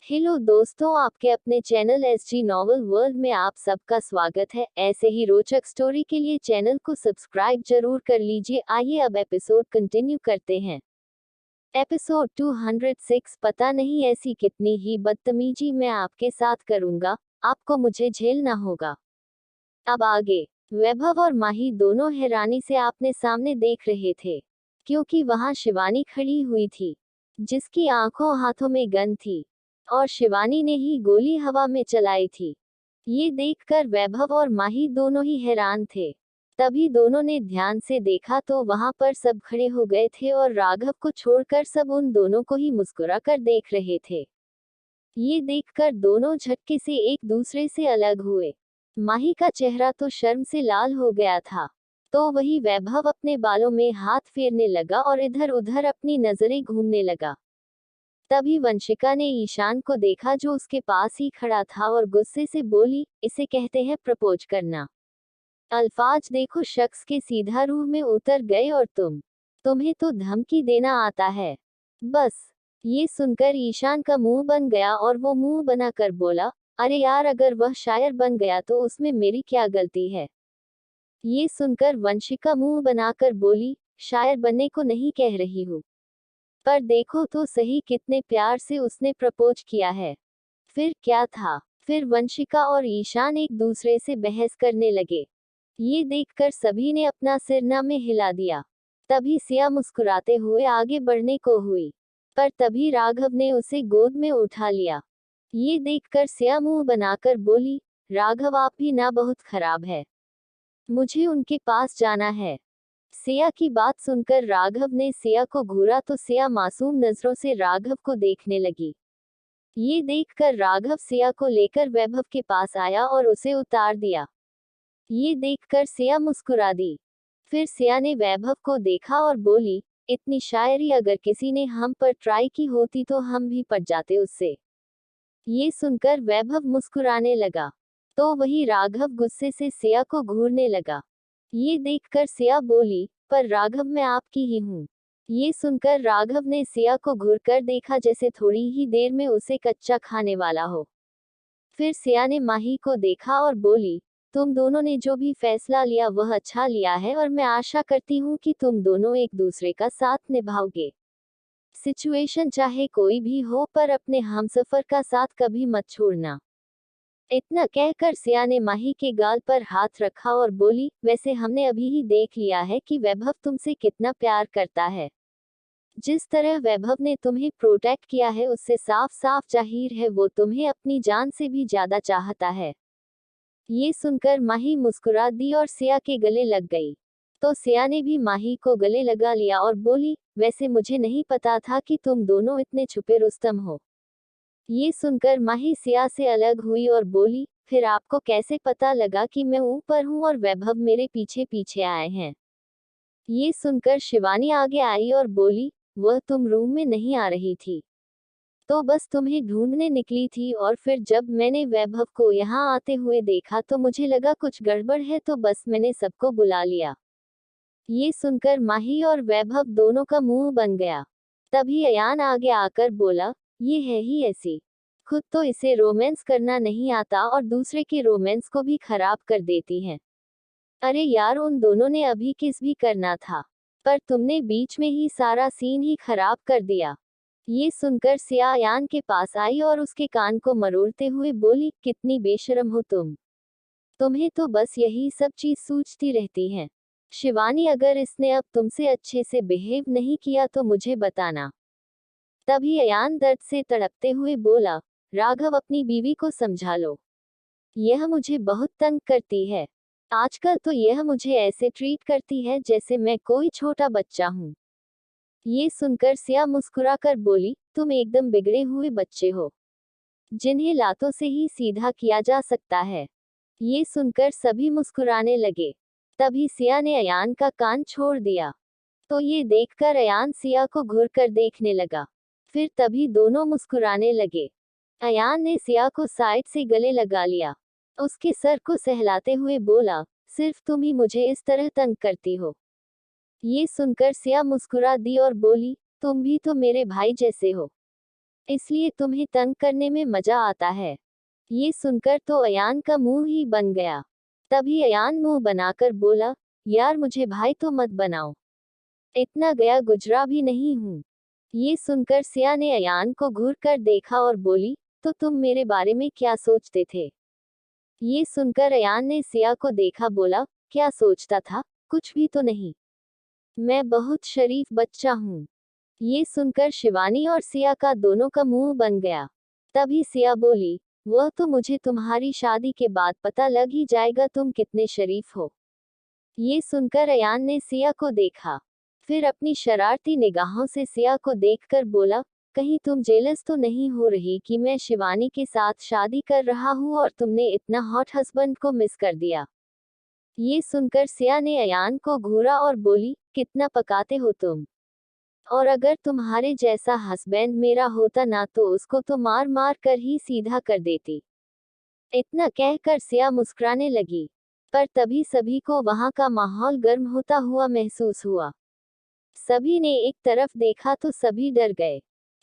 Hello दोस्तों, आपके अपने चैनल एसजी नॉवल वर्ल्ड में आप सबका स्वागत है। ऐसे ही रोचक स्टोरी के लिए चैनल को सब्सक्राइब जरूर कर लीजिए। आइए अब एपिसोड कंटिन्यू करते हैं। एपिसोड 206। पता नहीं ऐसी कितनी ही बदतमीजी मैं आपके साथ करूंगा, आपको मुझे झेलना होगा। अब आगे। वैभव और माही दोनों हैरानी से आपने सामने देख रहे थे, क्योंकि वहां शिवानी खड़ी हुई थी, जिसकी आंखों हाथों में गन थी और शिवानी ने ही गोली हवा में चलाई थी। ये देखकर वैभव और माही दोनों ही हैरान थे। तभी दोनों ने ध्यान से देखा तो वहां पर सब खड़े हो गए थे और राघव को छोड़कर सब उन दोनों को ही मुस्कुरा कर देख रहे थे। ये देखकर दोनों झटके से एक दूसरे से अलग हुए। माही का चेहरा तो शर्म से लाल हो गया था, तो वही वैभव अपने बालों में हाथ फेरने लगा और इधर उधर अपनी नजरें घूमने लगा। तभी वंशिका ने ईशान को देखा, जो उसके पास ही खड़ा था, और गुस्से से बोली, इसे कहते हैं प्रपोज करना। अल्फाज देखो, शख्स के सीधा रूह में उतर गए और तुम्हें तो धमकी देना आता है। बस। ये सुनकर ईशान का मुंह बन गया और वो मुंह बनाकर बोला, अरे यार, अगर वह शायर बन गया तो उसमें मेरी क्या गलती है। ये सुनकर वंशिका मुंह बनाकर बोली, शायर बनने को नहीं कह रही हूँ, पर देखो तो सही कितने प्यार से उसने प्रपोज किया है। फिर क्या था। फिर वंशिका और ईशान एक दूसरे से बहस करने लगे। ये देखकर सभी ने अपना सिर न में हिला दिया। तभी सिया मुस्कुराते हुए आगे बढ़ने को हुई, पर तभी राघव ने उसे गोद में उठा लिया। ये देखकर सिया मुंह बनाकर बोली, राघव आप भी ना बहुत खराब है, मुझे उनके पास जाना है। सिया की बात सुनकर राघव ने सिया को घूरा तो सिया मासूम नजरों से राघव को देखने लगी। ये देखकर राघव सिया को लेकर वैभव के पास आया और उसे उतार दिया। ये देखकर सिया मुस्कुरा दी। फिर सिया ने वैभव को देखा और बोली, इतनी शायरी अगर किसी ने हम पर ट्राई की होती तो हम भी पट जाते उससे। ये सुनकर वैभव मुस्कुराने लगा, तो वही राघव गुस्से से सिया को घूरने लगा। ये देखकर सिया बोली, पर राघव मैं आपकी ही हूँ। ये सुनकर राघव ने सिया को घूरकर देखा, जैसे थोड़ी ही देर में उसे कच्चा खाने वाला हो। फिर सिया ने माही को देखा और बोली, तुम दोनों ने जो भी फैसला लिया वह अच्छा लिया है, और मैं आशा करती हूँ कि तुम दोनों एक दूसरे का साथ निभाओगे। सिचुएशन चाहे कोई भी हो, पर अपने हमसफर का साथ कभी मत छोड़ना। इतना कहकर सिया ने माही के गाल पर हाथ रखा और बोली, वैसे हमने अभी ही देख लिया है कि वैभव तुमसे कितना प्यार करता है। जिस तरह वैभव ने तुम्हें प्रोटेक्ट किया है, उससे साफ साफ जाहिर है वो तुम्हें अपनी जान से भी ज्यादा चाहता है। ये सुनकर माही मुस्कुरा दी और सिया के गले लग गई। तो सिया ने भी माही को गले लगा लिया और बोली, वैसे मुझे नहीं पता था कि तुम दोनों इतने छुपे रुस्तम हो। ये सुनकर माही सिया से अलग हुई और बोली, फिर आपको कैसे पता लगा कि मैं ऊपर हूँ और वैभव मेरे पीछे पीछे आए हैं। ये सुनकर शिवानी आगे आई और बोली, वह तुम रूम में नहीं आ रही थी, तो बस तुम्हें ढूंढने निकली थी, और फिर जब मैंने वैभव को यहाँ आते हुए देखा तो मुझे लगा कुछ गड़बड़ है, तो बस मैंने सबको बुला लिया। ये सुनकर माही और वैभव दोनों का मुंह बन गया। तभी अयान आगे आकर बोला, ये है ही ऐसी, खुद तो इसे रोमांस करना नहीं आता और दूसरे के रोमांस को भी खराब कर देती है। अरे यार, उन दोनों ने अभी किस भी करना था, पर तुमने बीच में ही सारा सीन ही खराब कर दिया। ये सुनकर सिया अयान के पास आई और उसके कान को मरोड़ते हुए बोली, कितनी बेशर्म हो तुम्हें तो बस यही सब चीज सूझती रहती है। शिवानी, अगर इसने अब तुमसे अच्छे से बिहेव नहीं किया तो मुझे बताना। तभी अयान दर्द से तड़पते हुए बोला, राघव अपनी बीवी को समझा लो, यह मुझे बहुत तंग करती है। आजकल तो यह मुझे ऐसे ट्रीट करती है जैसे मैं कोई छोटा बच्चा हूँ। ये सुनकर सिया मुस्कुराकर बोली, तुम एकदम बिगड़े हुए बच्चे हो, जिन्हें लातों से ही सीधा किया जा सकता है। ये सुनकर सभी मुस्कुराने लगे। तभी सिया ने अयान का कान छोड़ दिया, तो ये देखकर अयान सिया को घूरकर देखने लगा। फिर तभी दोनों मुस्कुराने लगे। अयान ने सिया को साइड से गले लगा लिया, उसके सर को सहलाते हुए बोला, सिर्फ तुम ही मुझे इस तरह तंग करती हो। ये सुनकर सिया मुस्कुरा दी और बोली, तुम भी तो मेरे भाई जैसे हो। इसलिए तुम्हें तंग करने में मजा आता है। ये सुनकर तो अयान का मुंह ही बन गया। तभी अयान मुंह बनाकर बोला, यार मुझे भाई तो मत बनाओ, इतना गया गुजरा भी नहीं हूँ। ये सुनकर सिया ने अयान को घूर कर देखा और बोली, तो तुम मेरे बारे में क्या सोचते थे? ये सुनकर अयान ने सिया को देखा, बोला, क्या सोचता था? कुछ भी तो नहीं, मैं बहुत शरीफ बच्चा हूँ। ये सुनकर शिवानी और सिया का दोनों का मुंह बन गया। तभी सिया बोली, वह तो मुझे तुम्हारी शादी के बाद पता लग ही जाएगा तुम कितने शरीफ हो। ये सुनकर अयान ने सिया को देखा, फिर अपनी शरारती निगाहों से सिया को देखकर बोला, कहीं तुम जेलस तो नहीं हो रही कि मैं शिवानी के साथ शादी कर रहा हूँ और तुमने इतना हॉट हस्बैंड को मिस कर दिया। ये सुनकर सिया ने अयान को घूरा और बोली, कितना पकाते हो तुम, और अगर तुम्हारे जैसा हस्बैंड मेरा होता ना तो उसको तो मार मार कर ही सीधा कर देती। इतना कहकर सिया मुस्कुराने लगी, पर तभी सभी को वहां का माहौल गर्म होता हुआ महसूस हुआ। सभी ने एक तरफ देखा तो सभी डर गए,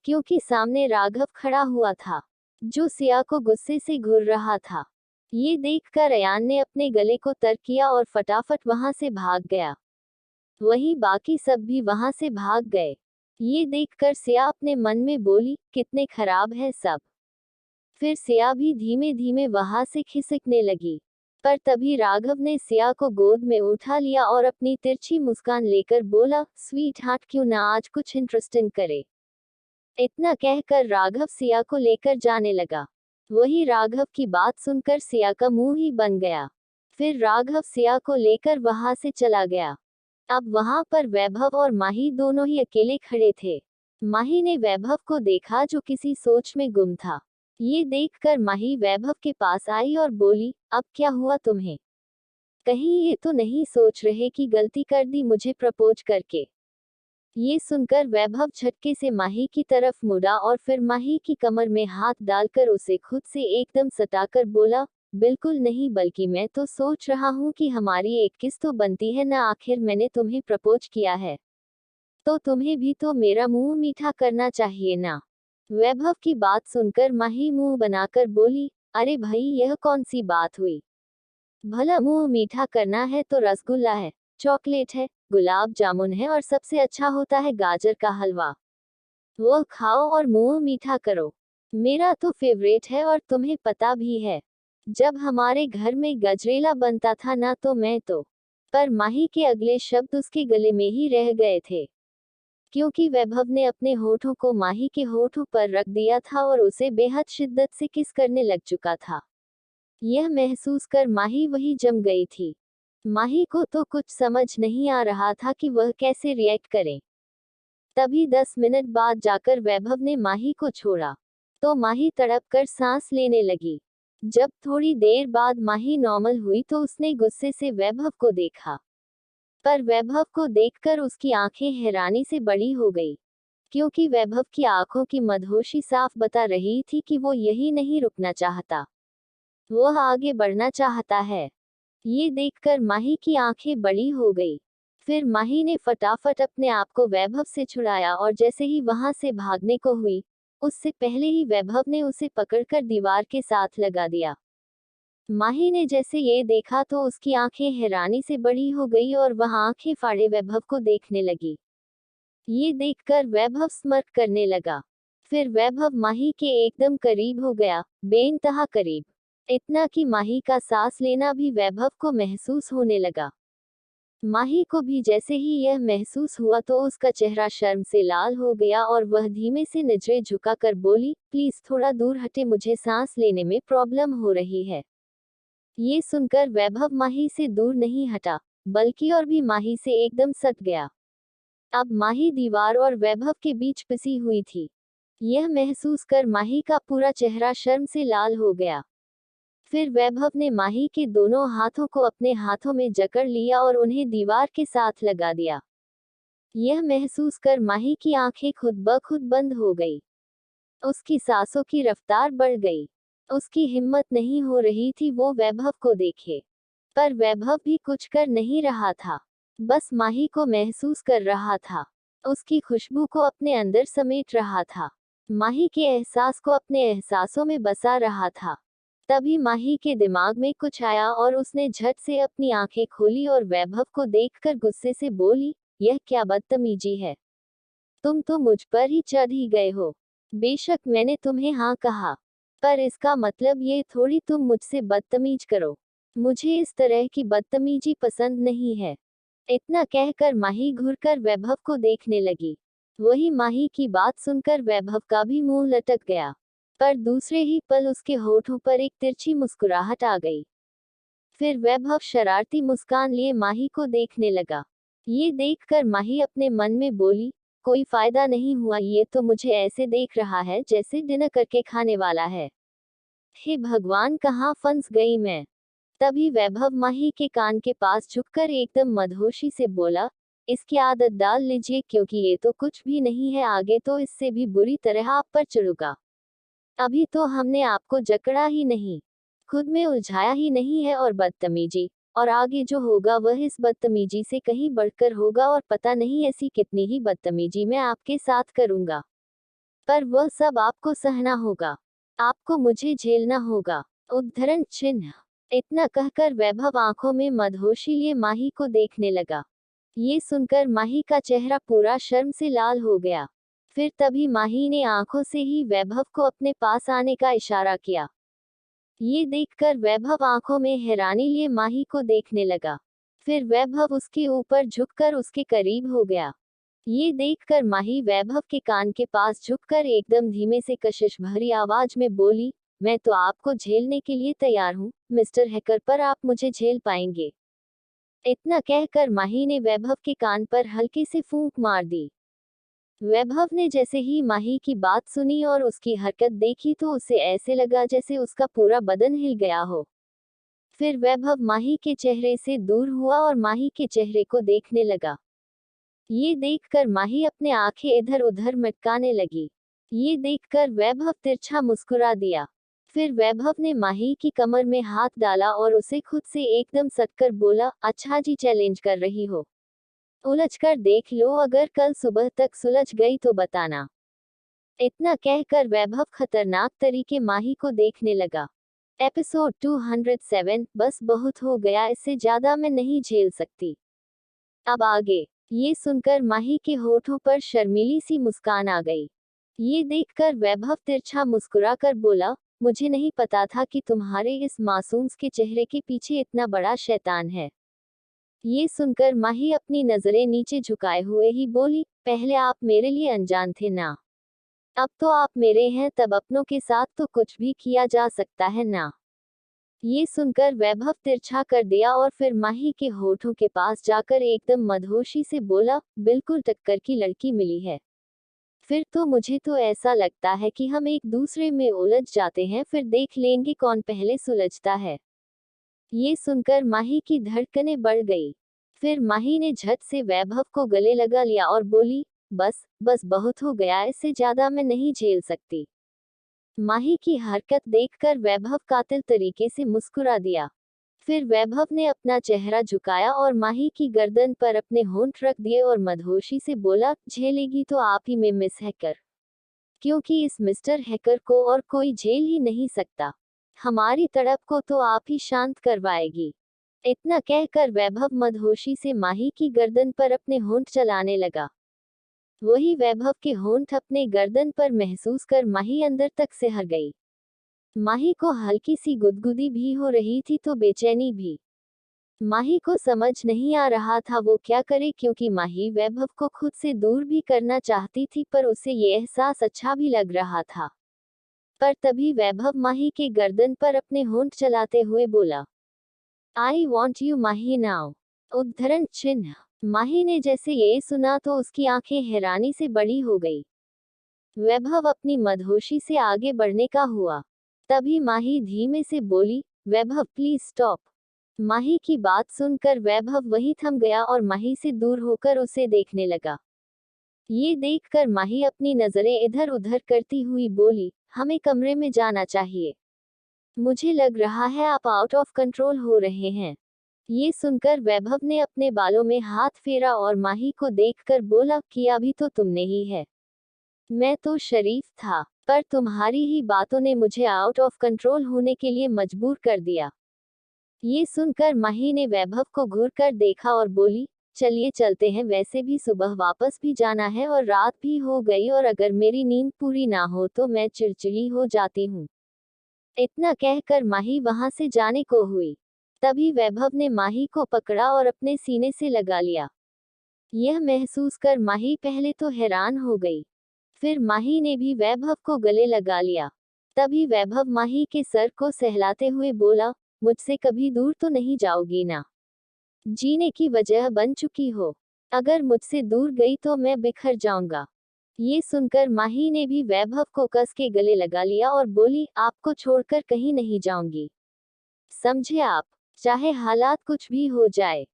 क्योंकि सामने राघव खड़ा हुआ था, जो सिया को गुस्से से घूर रहा था। ये देखकर अयान ने अपने गले को तर किया और फटाफट वहां से भाग गया। वहीं बाकी सब भी वहां से भाग गए। ये देखकर सिया अपने मन में बोली, कितने खराब है सब। फिर सिया भी धीमे धीमे वहां से खिसकने लगी, पर तभी राघव ने सिया को गोद में उठा लिया और अपनी तिरछी मुस्कान लेकर बोला, स्वीट हार्ट क्यों ना आज कुछ इंटरेस्टिंग करे। इतना कहकर राघव सिया को लेकर जाने लगा। वही राघव की बात सुनकर सिया का मुंह ही बन गया। फिर राघव सिया को लेकर वहां से चला गया। अब वहां पर वैभव और माही दोनों ही अकेले खड़े थे। माही ने वैभव को देखा जो किसी सोच में गुम था। ये देखकर माही वैभव के पास आई और बोली, अब क्या हुआ तुम्हें? कहीं ये तो नहीं सोच रहे कि गलती कर दी मुझे प्रपोज करके? ये सुनकर वैभव झटके से माही की तरफ मुड़ा और फिर माही की कमर में हाथ डालकर उसे खुद से एकदम सटाकर बोला, बिल्कुल नहीं, बल्कि मैं तो सोच रहा हूँ कि हमारी एक किस तो बनती है ना, आखिर मैंने तुम्हें प्रपोज किया है तो तुम्हें भी तो मेरा मुंह मीठा करना चाहिए ना। वैभव की बात सुनकर माही मुंह बनाकर बोली, अरे भाई यह कौन सी बात हुई? भला मुंह मीठा करना है तो रसगुल्ला है, चॉकलेट है, गुलाब जामुन है और सबसे अच्छा होता है गाजर का हलवा। वो खाओ और मुंह मीठा करो। मेरा तो फेवरेट है और तुम्हें पता भी है, जब हमारे घर में गजरेला बनता था ना तो मैं तो। पर माही के अगले शब्द उसके गले में ही रह गए थे, क्योंकि वैभव ने अपने होठों को माही के होठों पर रख दिया था और उसे बेहद शिद्दत से किस करने लग चुका था। यह महसूस कर माही वही जम गई थी। माही को तो कुछ समझ नहीं आ रहा था कि वह कैसे रिएक्ट करे। तभी 10 मिनट बाद जाकर वैभव ने माही को छोड़ा, तो माही तड़प कर सांस लेने लगी। जब थोड़ी देर बाद माही नॉर्मल हुई तो उसने गुस्से से वैभव को देखा, पर वैभव को देखकर उसकी आंखें हैरानी से बड़ी हो गई, क्योंकि वैभव की आंखों की मदहोशी साफ बता रही थी कि वो यही नहीं रुकना चाहता, वह आगे बढ़ना चाहता है। ये देखकर माही की आंखें बड़ी हो गई। फिर माही ने फटाफट अपने आप को वैभव से छुड़ाया और जैसे ही वहां से भागने को हुई, उससे पहले ही वैभव ने उसे पकड़कर दीवार के साथ लगा दिया। माही ने जैसे ये देखा तो उसकी आंखें हैरानी से बड़ी हो गई और वह आंखें फाड़े वैभव को देखने लगी। ये देखकर वैभव स्मर्क करने लगा। फिर वैभव माही के एकदम करीब हो गया, बेइंतहा करीब, इतना कि माही का सांस लेना भी वैभव को महसूस होने लगा। माही को भी जैसे ही यह महसूस हुआ तो उसका चेहरा शर्म से लाल हो गया और वह धीमे से नजरें झुकाकर बोली, प्लीज थोड़ा दूर हटे, मुझे सांस लेने में प्रॉब्लम हो रही है। ये सुनकर वैभव माही से दूर नहीं हटा, बल्कि और भी माही से एकदम सट गया। अब माही दीवार और वैभव के बीच पिसी हुई थी। यह महसूस कर माही का पूरा चेहरा शर्म से लाल हो गया। फिर वैभव ने माही के दोनों हाथों को अपने हाथों में जकड़ लिया और उन्हें दीवार के साथ लगा दिया। यह महसूस कर माही की आंखें खुद ब खुद बंद हो गई। उसकी सांसों की रफ्तार बढ़ गई। उसकी हिम्मत नहीं हो रही थी वो वैभव को देखे, पर वैभव भी कुछ कर नहीं रहा था, बस माही को महसूस कर रहा था, उसकी खुशबू को अपने अंदर समेट रहा था। माही के एहसास को अपने एहसासों में बसा रहा था। तभी माही के दिमाग में कुछ आया और उसने झट से अपनी आंखें खोली और वैभव को देखकर गुस्से से बोली, यह क्या बदतमीजी है? तुम तो मुझ पर ही चढ़ ही गए हो। बेशक मैंने तुम्हें हाँ कहा, पर इसका मतलब ये थोड़ी तुम मुझसे बदतमीज करो। मुझे इस तरह की बदतमीजी पसंद नहीं है। इतना कहकर माही घूरकर वैभव को देखने लगी। वही माही की बात सुनकर वैभव का भी मुंह लटक गया, पर दूसरे ही पल उसके होठों पर एक तिरछी मुस्कुराहट आ गई। फिर वैभव शरारती मुस्कान लिए माही को देखने लगा। ये देखकर माही अपने मन में बोली, कोई फायदा नहीं हुआ, ये तो मुझे ऐसे देख रहा है जैसे डिनर करके खाने वाला है। हे भगवान, कहाँ फंस गई मैं। तभी वैभव माही के कान के पास झुककर एकदम मदहोशी से बोला, इसकी आदत डाल लीजिए, क्योंकि ये तो कुछ भी नहीं है, आगे तो इससे भी बुरी तरह आप पर चढ़ूंगा। अभी तो हमने आपको जकड़ा ही नहीं, खुद में उलझाया ही नहीं है, और आगे जो होगा वह इस बदतमीजी से कहीं बढ़कर होगा, और पता नहीं ऐसी कितनी ही बदतमीजी मैं आपके साथ करूंगा, पर वह सब आपको सहना होगा, आपको मुझे झेलना होगा। उद्धरण चिन्ह। इतना कहकर वैभव आंखों में मदहोशी लिए माही को देखने लगा। ये सुनकर माही का चेहरा पूरा शर्म से लाल हो गया। फिर तभी माही ने आंखों से ही वैभव को अपने पास आने का इशारा किया। ये देखकर वैभव आंखों में हैरानी लिए माही को देखने लगा। फिर वैभव उसके ऊपर झुककर उसके करीब हो गया। ये देखकर माही वैभव के कान के पास झुककर एकदम धीमे से कशिश भरी आवाज में बोली, मैं तो आपको झेलने के लिए तैयार हूँ मिस्टर हैकर, पर आप मुझे झेल पाएंगे? इतना कहकर माही ने वैभव के कान पर हल्के से फूंक मार दी। वैभव ने जैसे ही माही की बात सुनी और उसकी हरकत देखी तो उसे ऐसे लगा जैसे उसका पूरा बदन हिल गया हो। फिर वैभव माही के चेहरे से दूर हुआ और माही के चेहरे को देखने लगा। ये देखकर माही अपने आंखें इधर उधर मटकाने लगी। ये देखकर वैभव तिरछा मुस्कुरा दिया। फिर वैभव ने माही की कमर में हाथ डाला और उसे खुद से एकदम सटकर बोला, अच्छा जी, चैलेंज कर रही हो? उलझ कर देख लो, अगर कल सुबह तक सुलझ गई तो बताना। इतना कहकर वैभव खतरनाक तरीके माही को देखने लगा। एपिसोड 207। बस बहुत हो गया, इससे ज्यादा मैं नहीं झेल सकती। अब आगे। ये सुनकर माही के होठों पर शर्मीली सी मुस्कान आ गई। ये देखकर वैभव तिरछा मुस्कुराकर बोला, मुझे नहीं पता था कि तुम्हारे इस मासूम के चेहरे के पीछे इतना बड़ा शैतान है। ये सुनकर माही अपनी नजरें नीचे झुकाए हुए ही बोली, पहले आप मेरे लिए अनजान थे ना, अब तो आप मेरे हैं, तब अपनों के साथ तो कुछ भी किया जा सकता है ना। ये सुनकर वैभव तिरछा कर दिया और फिर माही के होठों के पास जाकर एकदम मदहोशी से बोला, बिल्कुल टक्कर की लड़की मिली है। फिर तो मुझे तो ऐसा लगता है कि हम एक दूसरे में उलझ जाते हैं, फिर देख लेंगे कौन पहले सुलझता है। ये सुनकर माही की धड़कनें बढ़ गई। फिर माही ने झट से वैभव को गले लगा लिया और बोली, बस बस बहुत हो गया, इससे ज्यादा मैं नहीं झेल सकती। माही की हरकत देखकर वैभव कातिल तरीके से मुस्कुरा दिया। फिर वैभव ने अपना चेहरा झुकाया और माही की गर्दन पर अपने होंठ रख दिए और मदहोशी से बोला, झेलेगी तो आप ही में मिस हैकर, क्योंकि इस मिस्टर हैकर को और कोई झेल ही नहीं सकता। हमारी तड़प को तो आप ही शांत करवाएगी। इतना कहकर वैभव मदहोशी से माही की गर्दन पर अपने होंठ चलाने लगा। वही वैभव के होंठ अपने गर्दन पर महसूस कर माही अंदर तक सिहर गई। माही को हल्की सी गुदगुदी भी हो रही थी तो बेचैनी भी। माही को समझ नहीं आ रहा था वो क्या करे, क्योंकि माही वैभव को खुद से दूर भी करना चाहती थी, पर उसे ये एहसास अच्छा भी लग रहा था। पर तभी वैभव माही के गर्दन पर अपने होंठ चलाते हुए बोला, I want you Mahi now. उद्धरण चिन्ह। माही ने जैसे ये सुना तो उसकी आंखें हैरानी से बड़ी हो गई। वैभव अपनी मदहोशी से आगे बढ़ने का हुआ। तभी माही धीमे से बोली, वैभव प्लीज स्टॉप। माही की बात सुनकर वैभव वहीं थम गया और माही से दूर होकर उसे देखने लगा। ये देखकर माही अपनी नजरें इधर उधर करती हुई बोली, हमें कमरे में जाना चाहिए। मुझे लग रहा है आप आउट ऑफ कंट्रोल हो रहे हैं। ये सुनकर वैभव ने अपने बालों में हाथ फेरा और माही को देखकर बोला, किया भी तो तुमने ही है। मैं तो शरीफ था, पर तुम्हारी ही बातों ने मुझे आउट ऑफ कंट्रोल होने के लिए मजबूर कर दिया। ये सुनकर माही ने वैभव को घूर कर देखा और बोली, चलिए चलते हैं, वैसे भी सुबह वापस भी जाना है और रात भी हो गई, और अगर मेरी नींद पूरी ना हो तो मैं चिड़चिड़ी हो जाती हूँ। इतना कहकर माही वहां से जाने को हुई। तभी वैभव ने माही को पकड़ा और अपने सीने से लगा लिया। यह महसूस कर माही पहले तो हैरान हो गई, फिर माही ने भी वैभव को गले लगा लिया। तभी वैभव माही के सर को सहलाते हुए बोला, मुझसे कभी दूर तो नहीं जाओगी ना? जीने की वजह बन चुकी हो। अगर मुझसे दूर गई तो मैं बिखर जाऊंगा। ये सुनकर माही ने भी वैभव को कस के गले लगा लिया और बोली, आपको छोड़कर कहीं नहीं जाऊंगी, समझे आप, चाहे हालात कुछ भी हो जाए।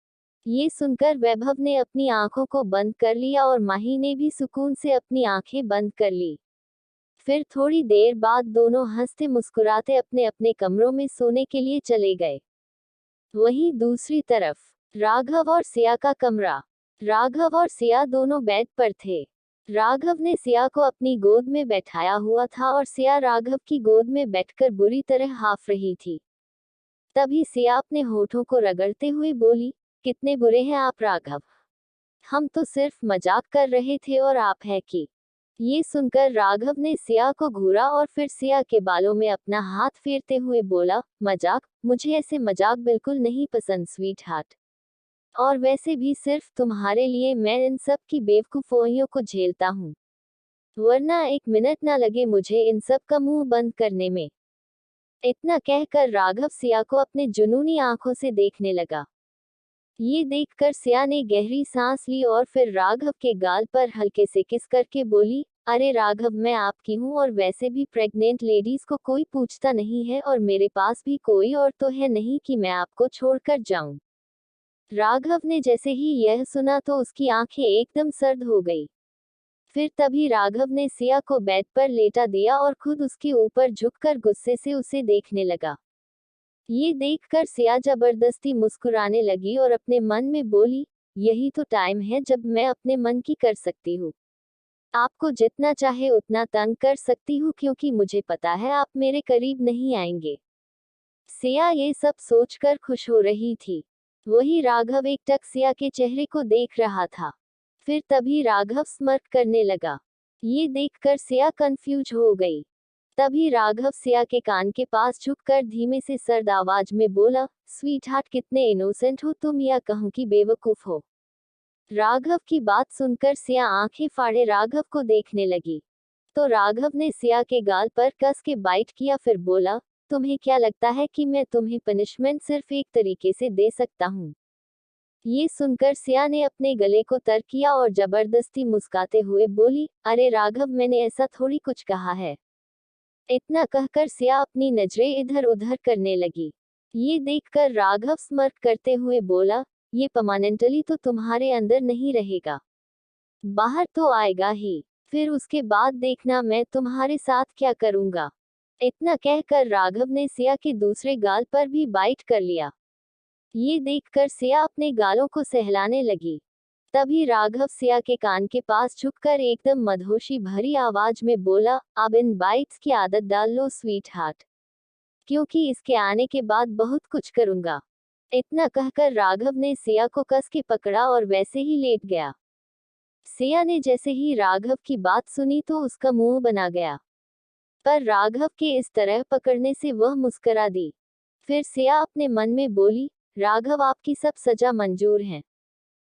ये सुनकर वैभव ने अपनी आंखों को बंद कर लिया और माही ने भी सुकून से अपनी आंखें बंद कर ली। फिर थोड़ी देर बाद दोनों हंसते मुस्कुराते अपने अपने कमरों में सोने के लिए चले गए। वहीं दूसरी तरफ राघव और सिया का कमरा। राघव और सिया दोनों बेड पर थे। राघव ने सिया को अपनी गोद में बैठाया हुआ था और सिया राघव की गोद में बैठकर बुरी तरह हाफ रही थी। तभी सिया अपने होठों को रगड़ते हुए बोली, कितने बुरे हैं आप राघव, हम तो सिर्फ मजाक कर रहे थे और आप है कि। ये सुनकर राघव ने सिया को घूरा और फिर सिया के बालों में अपना हाथ फेरते हुए बोला, मजाक, मुझे ऐसे मजाक बिल्कुल नहीं पसंद स्वीट हार्ट। और वैसे भी सिर्फ तुम्हारे लिए मैं इन सब की बेवकूफोइयों को झेलता हूँ, वरना एक मिनट ना लगे मुझे इन सब का मुंह बंद करने में। इतना कहकर राघव सिया को अपने जुनूनी आंखों से देखने लगा। ये देखकर सिया ने गहरी सांस ली और फिर राघव के गाल पर हल्के से किस करके बोली, अरे राघव, मैं आपकी हूँ और वैसे भी प्रेग्नेंट लेडीज को कोई पूछता नहीं है और मेरे पास भी कोई और तो है नहीं कि मैं आपको छोड़कर जाऊं। राघव ने जैसे ही यह सुना तो उसकी आंखें एकदम सर्द हो गई। फिर तभी राघव ने सिया को बेड पर लेटा दिया और खुद उसके ऊपर झुककर गुस्से से उसे देखने लगा। ये देखकर सिया जबरदस्ती मुस्कुराने लगी और अपने मन में बोली, यही तो टाइम है जब मैं अपने मन की कर सकती हूँ। आपको जितना चाहे उतना तंग कर सकती हूँ क्योंकि मुझे पता है आप मेरे करीब नहीं आएंगे। सिया ये सब सोचकर खुश हो रही थी। वही राघव एकटक सिया के चेहरे को देख रहा था। फिर तभी राघव स्मर्क करने लगा। ये देखकर सिया कंफ्यूज हो गई। तभी राघव सिया के कान के पास झुककर धीमे से सर्द आवाज में बोला, स्वीट हार्ट, कितने इनोसेंट हो तुम, या कहूं कि बेवकूफ हो। राघव की बात सुनकर सिया आंखें फाड़े राघव को देखने लगी। तो राघव ने सिया के गाल पर कस के बाइट किया, फिर बोला, तुम्हें क्या लगता है कि मैं तुम्हें पनिशमेंट सिर्फ एक तरीके से दे सकता हूँ? ये सुनकर सिया ने अपने गले को तर किया और जबरदस्ती मुस्काते हुए बोली, अरे राघव, मैंने ऐसा थोड़ी कुछ कहा है। इतना कहकर सिया अपनी नजरें इधर उधर करने लगी। ये देखकर राघव स्मर्क करते हुए बोला, ये परमानेंटली तो तुम्हारे अंदर नहीं रहेगा, बाहर तो आएगा ही, फिर उसके बाद देखना मैं तुम्हारे साथ क्या करूंगा। इतना कहकर राघव ने सिया के दूसरे गाल पर भी बाइट कर लिया। ये देखकर सिया अपने गालों को सहलाने लगी। तभी राघव सिया के कान के पास झुककर एकदम मदहोशी भरी आवाज में बोला, अब इन बाइट्स की आदत डाल लो स्वीट हार्ट, क्योंकि इसके आने के बाद बहुत कुछ करूंगा। इतना कहकर राघव ने सिया को कस के पकड़ा और वैसे ही लेट गया। सिया ने जैसे ही राघव की बात सुनी तो उसका मुंह बना गया, पर राघव के इस तरह पकड़ने से वह मुस्करा दी। फिर सिया अपने मन में बोली, राघव, आपकी सब सजा मंजूर है,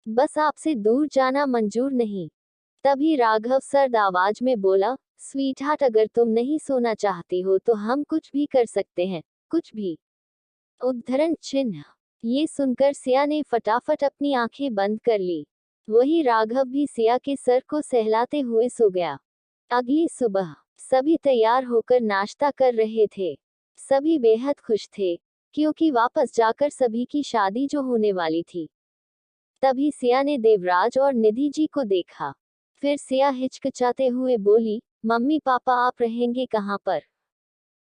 बस आपसे दूर जाना मंजूर नहीं। तभी राघव सर्द आवाज में बोला, स्वीट हार्ट, अगर तुम नहीं सोना चाहती हो तो हम कुछ भी कर सकते हैं, कुछ भी। उद्धरण चिन्ह। ये सुनकर सिया ने फटाफट अपनी आंखें बंद कर ली। वही राघव भी सिया के सर को सहलाते हुए सो गया। अगली सुबह सभी तैयार होकर नाश्ता कर रहे थे। सभी बेहद खुश थे, क्योंकि वापस जाकर सभी की शादी जो होने वाली थी। तभी सिया ने देवराज और निधि जी को देखा। फिर सिया हिचकिचाते हुए बोली, मम्मी पापा, आप रहेंगे कहाँ पर?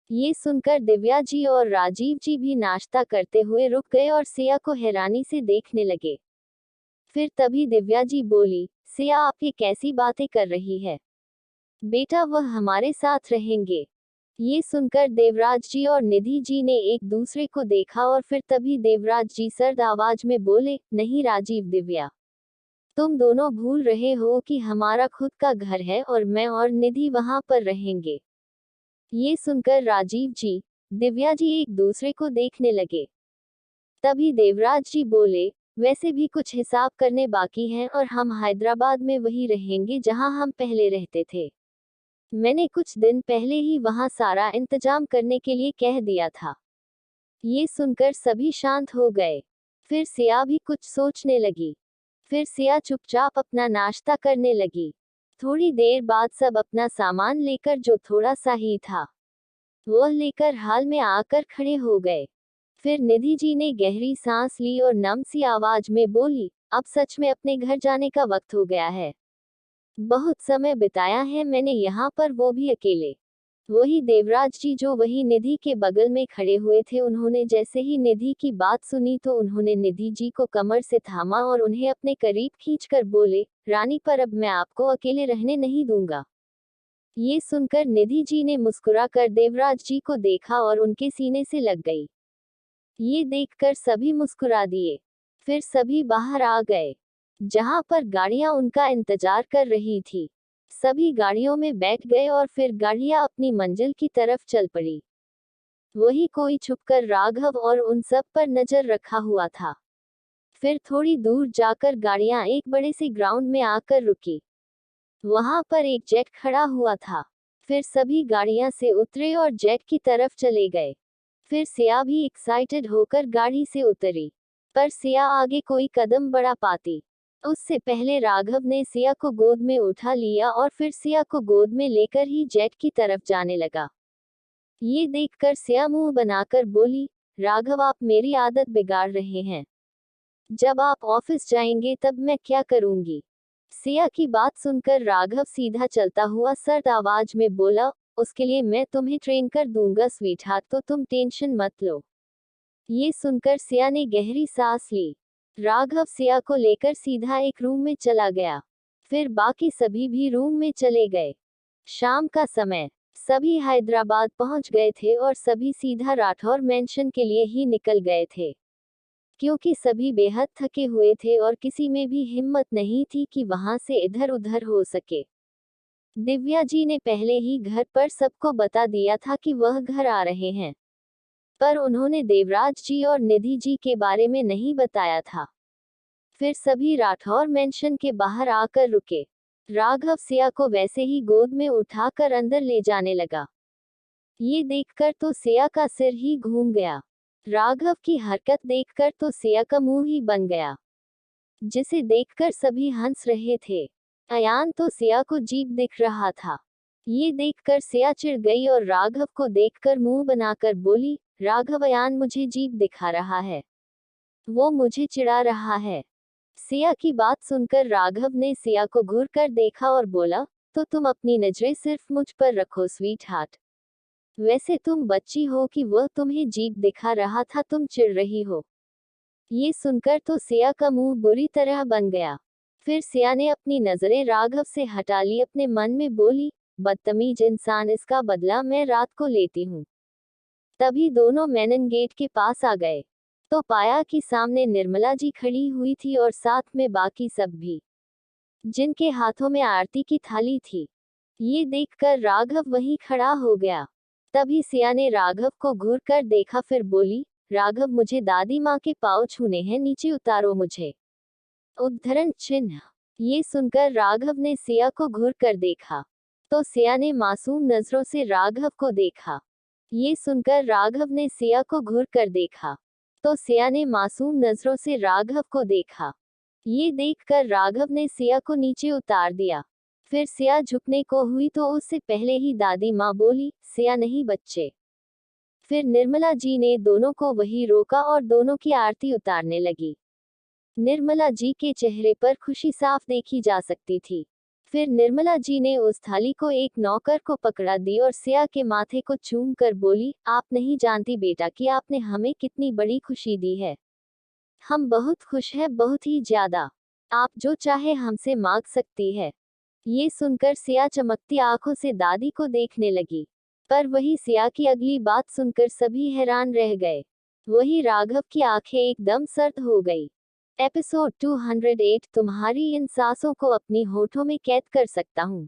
ये सुनकर दिव्या जी और राजीव जी भी नाश्ता करते हुए रुक गए और सिया को हैरानी से देखने लगे। फिर तभी दिव्या जी बोली, सिया, आप ये कैसी बातें कर रही है? बेटा वह हमारे साथ रहेंगे। ये सुनकर देवराज जी और निधि जी ने एक दूसरे को देखा और फिर तभी देवराज जी सर्द आवाज में बोले, नहीं राजीव दिव्या, तुम दोनों भूल रहे हो कि हमारा खुद का घर है और मैं और निधि वहां पर रहेंगे। ये सुनकर राजीव जी, दिव्या जी एक दूसरे को देखने लगे। तभी देवराज जी बोले, वैसे भी कुछ हिसाब करने बाकी हैं और हम हैदराबाद में वही रहेंगे जहां हम पहले रहते थे। मैंने कुछ दिन पहले ही वहां सारा इंतजाम करने के लिए कह दिया था। ये सुनकर सभी शांत हो गए। फिर सिया भी कुछ सोचने लगी। फिर सिया चुपचाप अपना नाश्ता करने लगी। थोड़ी देर बाद सब अपना सामान लेकर, जो थोड़ा सा ही था, वह लेकर हाल में आकर खड़े हो गए। फिर निधि जी ने गहरी सांस ली और नम सी आवाज में बोली, अब सच में अपने घर जाने का वक्त हो गया है। बहुत समय बिताया है मैंने यहाँ पर, वो भी अकेले। वही देवराज जी जो वही निधि के बगल में खड़े हुए थे, उन्होंने जैसे ही निधि की बात सुनी तो उन्होंने निधि जी को कमर से थामा और उन्हें अपने करीब खींचकर बोले, रानी पर अब मैं आपको अकेले रहने नहीं दूंगा। ये सुनकर निधि जी ने मुस्कुराकर देवराज जी को देखा और उनके सीने से लग गई। ये देखकर सभी मुस्कुरा दिए। फिर सभी बाहर आ गए, जहां पर गाड़ियां उनका इंतजार कर रही थी। सभी गाड़ियों में बैठ गए और फिर गाड़ियां अपनी मंजिल की तरफ चल पड़ी। वही कोई छुपकर राघव और उन सब पर नजर रखा हुआ था। फिर थोड़ी दूर जाकर गाड़ियां एक बड़े से ग्राउंड में आकर रुकी। वहां पर एक जेट खड़ा हुआ था। फिर सभी गाड़ियां से उतरे और जेट की तरफ चले गए। फिर सिया भी एक्साइटेड होकर गाड़ी से उतरी। पर सिया आगे कोई कदम बढ़ा पाती, उससे पहले राघव ने सिया को गोद में उठा लिया और फिर सिया को गोद में लेकर ही जेट की तरफ जाने लगा। ये देखकर सिया मुंह बनाकर बोली, राघव आप मेरी आदत बिगाड़ रहे हैं। जब आप ऑफिस जाएंगे तब मैं क्या करूंगी। सिया की बात सुनकर राघव सीधा चलता हुआ सर्द आवाज में बोला, उसके लिए मैं तुम्हें ट्रेन कर दूंगा स्वीटहार्ट, तो तुम टेंशन मत लो। ये सुनकर सिया ने गहरी सांस ली। राघव सिया को लेकर सीधा एक रूम में चला गया। फिर बाकी सभी भी रूम में चले गए। शाम का समय, सभी हैदराबाद पहुंच गए थे और सभी सीधा राठौर मैंशन के लिए ही निकल गए थे, क्योंकि सभी बेहद थके हुए थे और किसी में भी हिम्मत नहीं थी कि वहां से इधर उधर हो सके। दिव्या जी ने पहले ही घर पर सबको बता दिया था कि वह घर आ रहे हैं, पर उन्होंने देवराज जी और निधि जी के बारे में नहीं बताया था। फिर सभी राठौर मैंशन के बाहर आकर रुके। राघव सिया को वैसे ही गोद में उठाकर अंदर ले जाने लगा। ये देखकर तो सिया का सिर ही घूम गया। राघव की हरकत देखकर तो सिया का मुंह ही बन गया, जिसे देखकर सभी हंस रहे थे। अयान तो सिया को जीभ दिख रहा था। ये देखकर सिया चिढ़ गई और राघव को देखकर मुंह बनाकर बोली, राघव अयान मुझे जीभ दिखा रहा है, वो मुझे चिढ़ा रहा है। सिया की बात सुनकर राघव ने सिया को घूर कर देखा और बोला, तो तुम अपनी नजरें सिर्फ मुझ पर रखो स्वीट हार्ट। वैसे तुम बच्ची हो कि वह तुम्हें जीभ दिखा रहा था, तुम चिढ़ रही हो। ये सुनकर तो सिया का मुंह बुरी तरह बन गया। फिर सिया ने अपनी नजरें राघव से हटा ली, अपने मन में बोली, बदतमीज इंसान, इसका बदला मैं रात को लेती हूँ। तभी दोनों मेनन गेट के पास आ गए तो पाया कि सामने निर्मला जी खड़ी हुई थी और साथ में बाकी सब भी, जिनके हाथों में आरती की थाली थी। ये देखकर राघव वहीं खड़ा हो गया। तभी सिया ने राघव को घूर कर देखा, फिर बोली, राघव मुझे दादी माँ के पाँव छूने हैं, नीचे उतारो मुझे। उद्धरण चिन्ह। ये सुनकर राघव ने सिया को घूर कर देखा तो सिया ने मासूम नजरों से राघव को देखा। ये सुनकर राघव ने सिया को घूर कर देखा तो सिया ने मासूम नजरों से राघव को देखा। ये देखकर राघव ने सिया को नीचे उतार दिया। फिर सिया झुकने को हुई तो उससे पहले ही दादी माँ बोली, सिया नहीं बच्चे। फिर निर्मला जी ने दोनों को वही रोका और दोनों की आरती उतारने लगी। निर्मला जी के चेहरे पर खुशी साफ देखी जा सकती थी। फिर निर्मला जी ने उस थाली को एक नौकर को पकड़ा दी और सिया के माथे को चूम कर बोली, आप नहीं जानती बेटा कि आपने हमें कितनी बड़ी खुशी दी है। हम बहुत खुश हैं, बहुत ही ज्यादा। आप जो चाहे हमसे मांग सकती है। ये सुनकर सिया चमकती आंखों से दादी को देखने लगी। पर वही सिया की अगली बात सुनकर सभी हैरान रह गए। वही राघव की आंखें एकदम सर्द हो गई। एपिसोड 208 तुम्हारी इन सांसों को अपनी होठों में कैद कर सकता हूँ।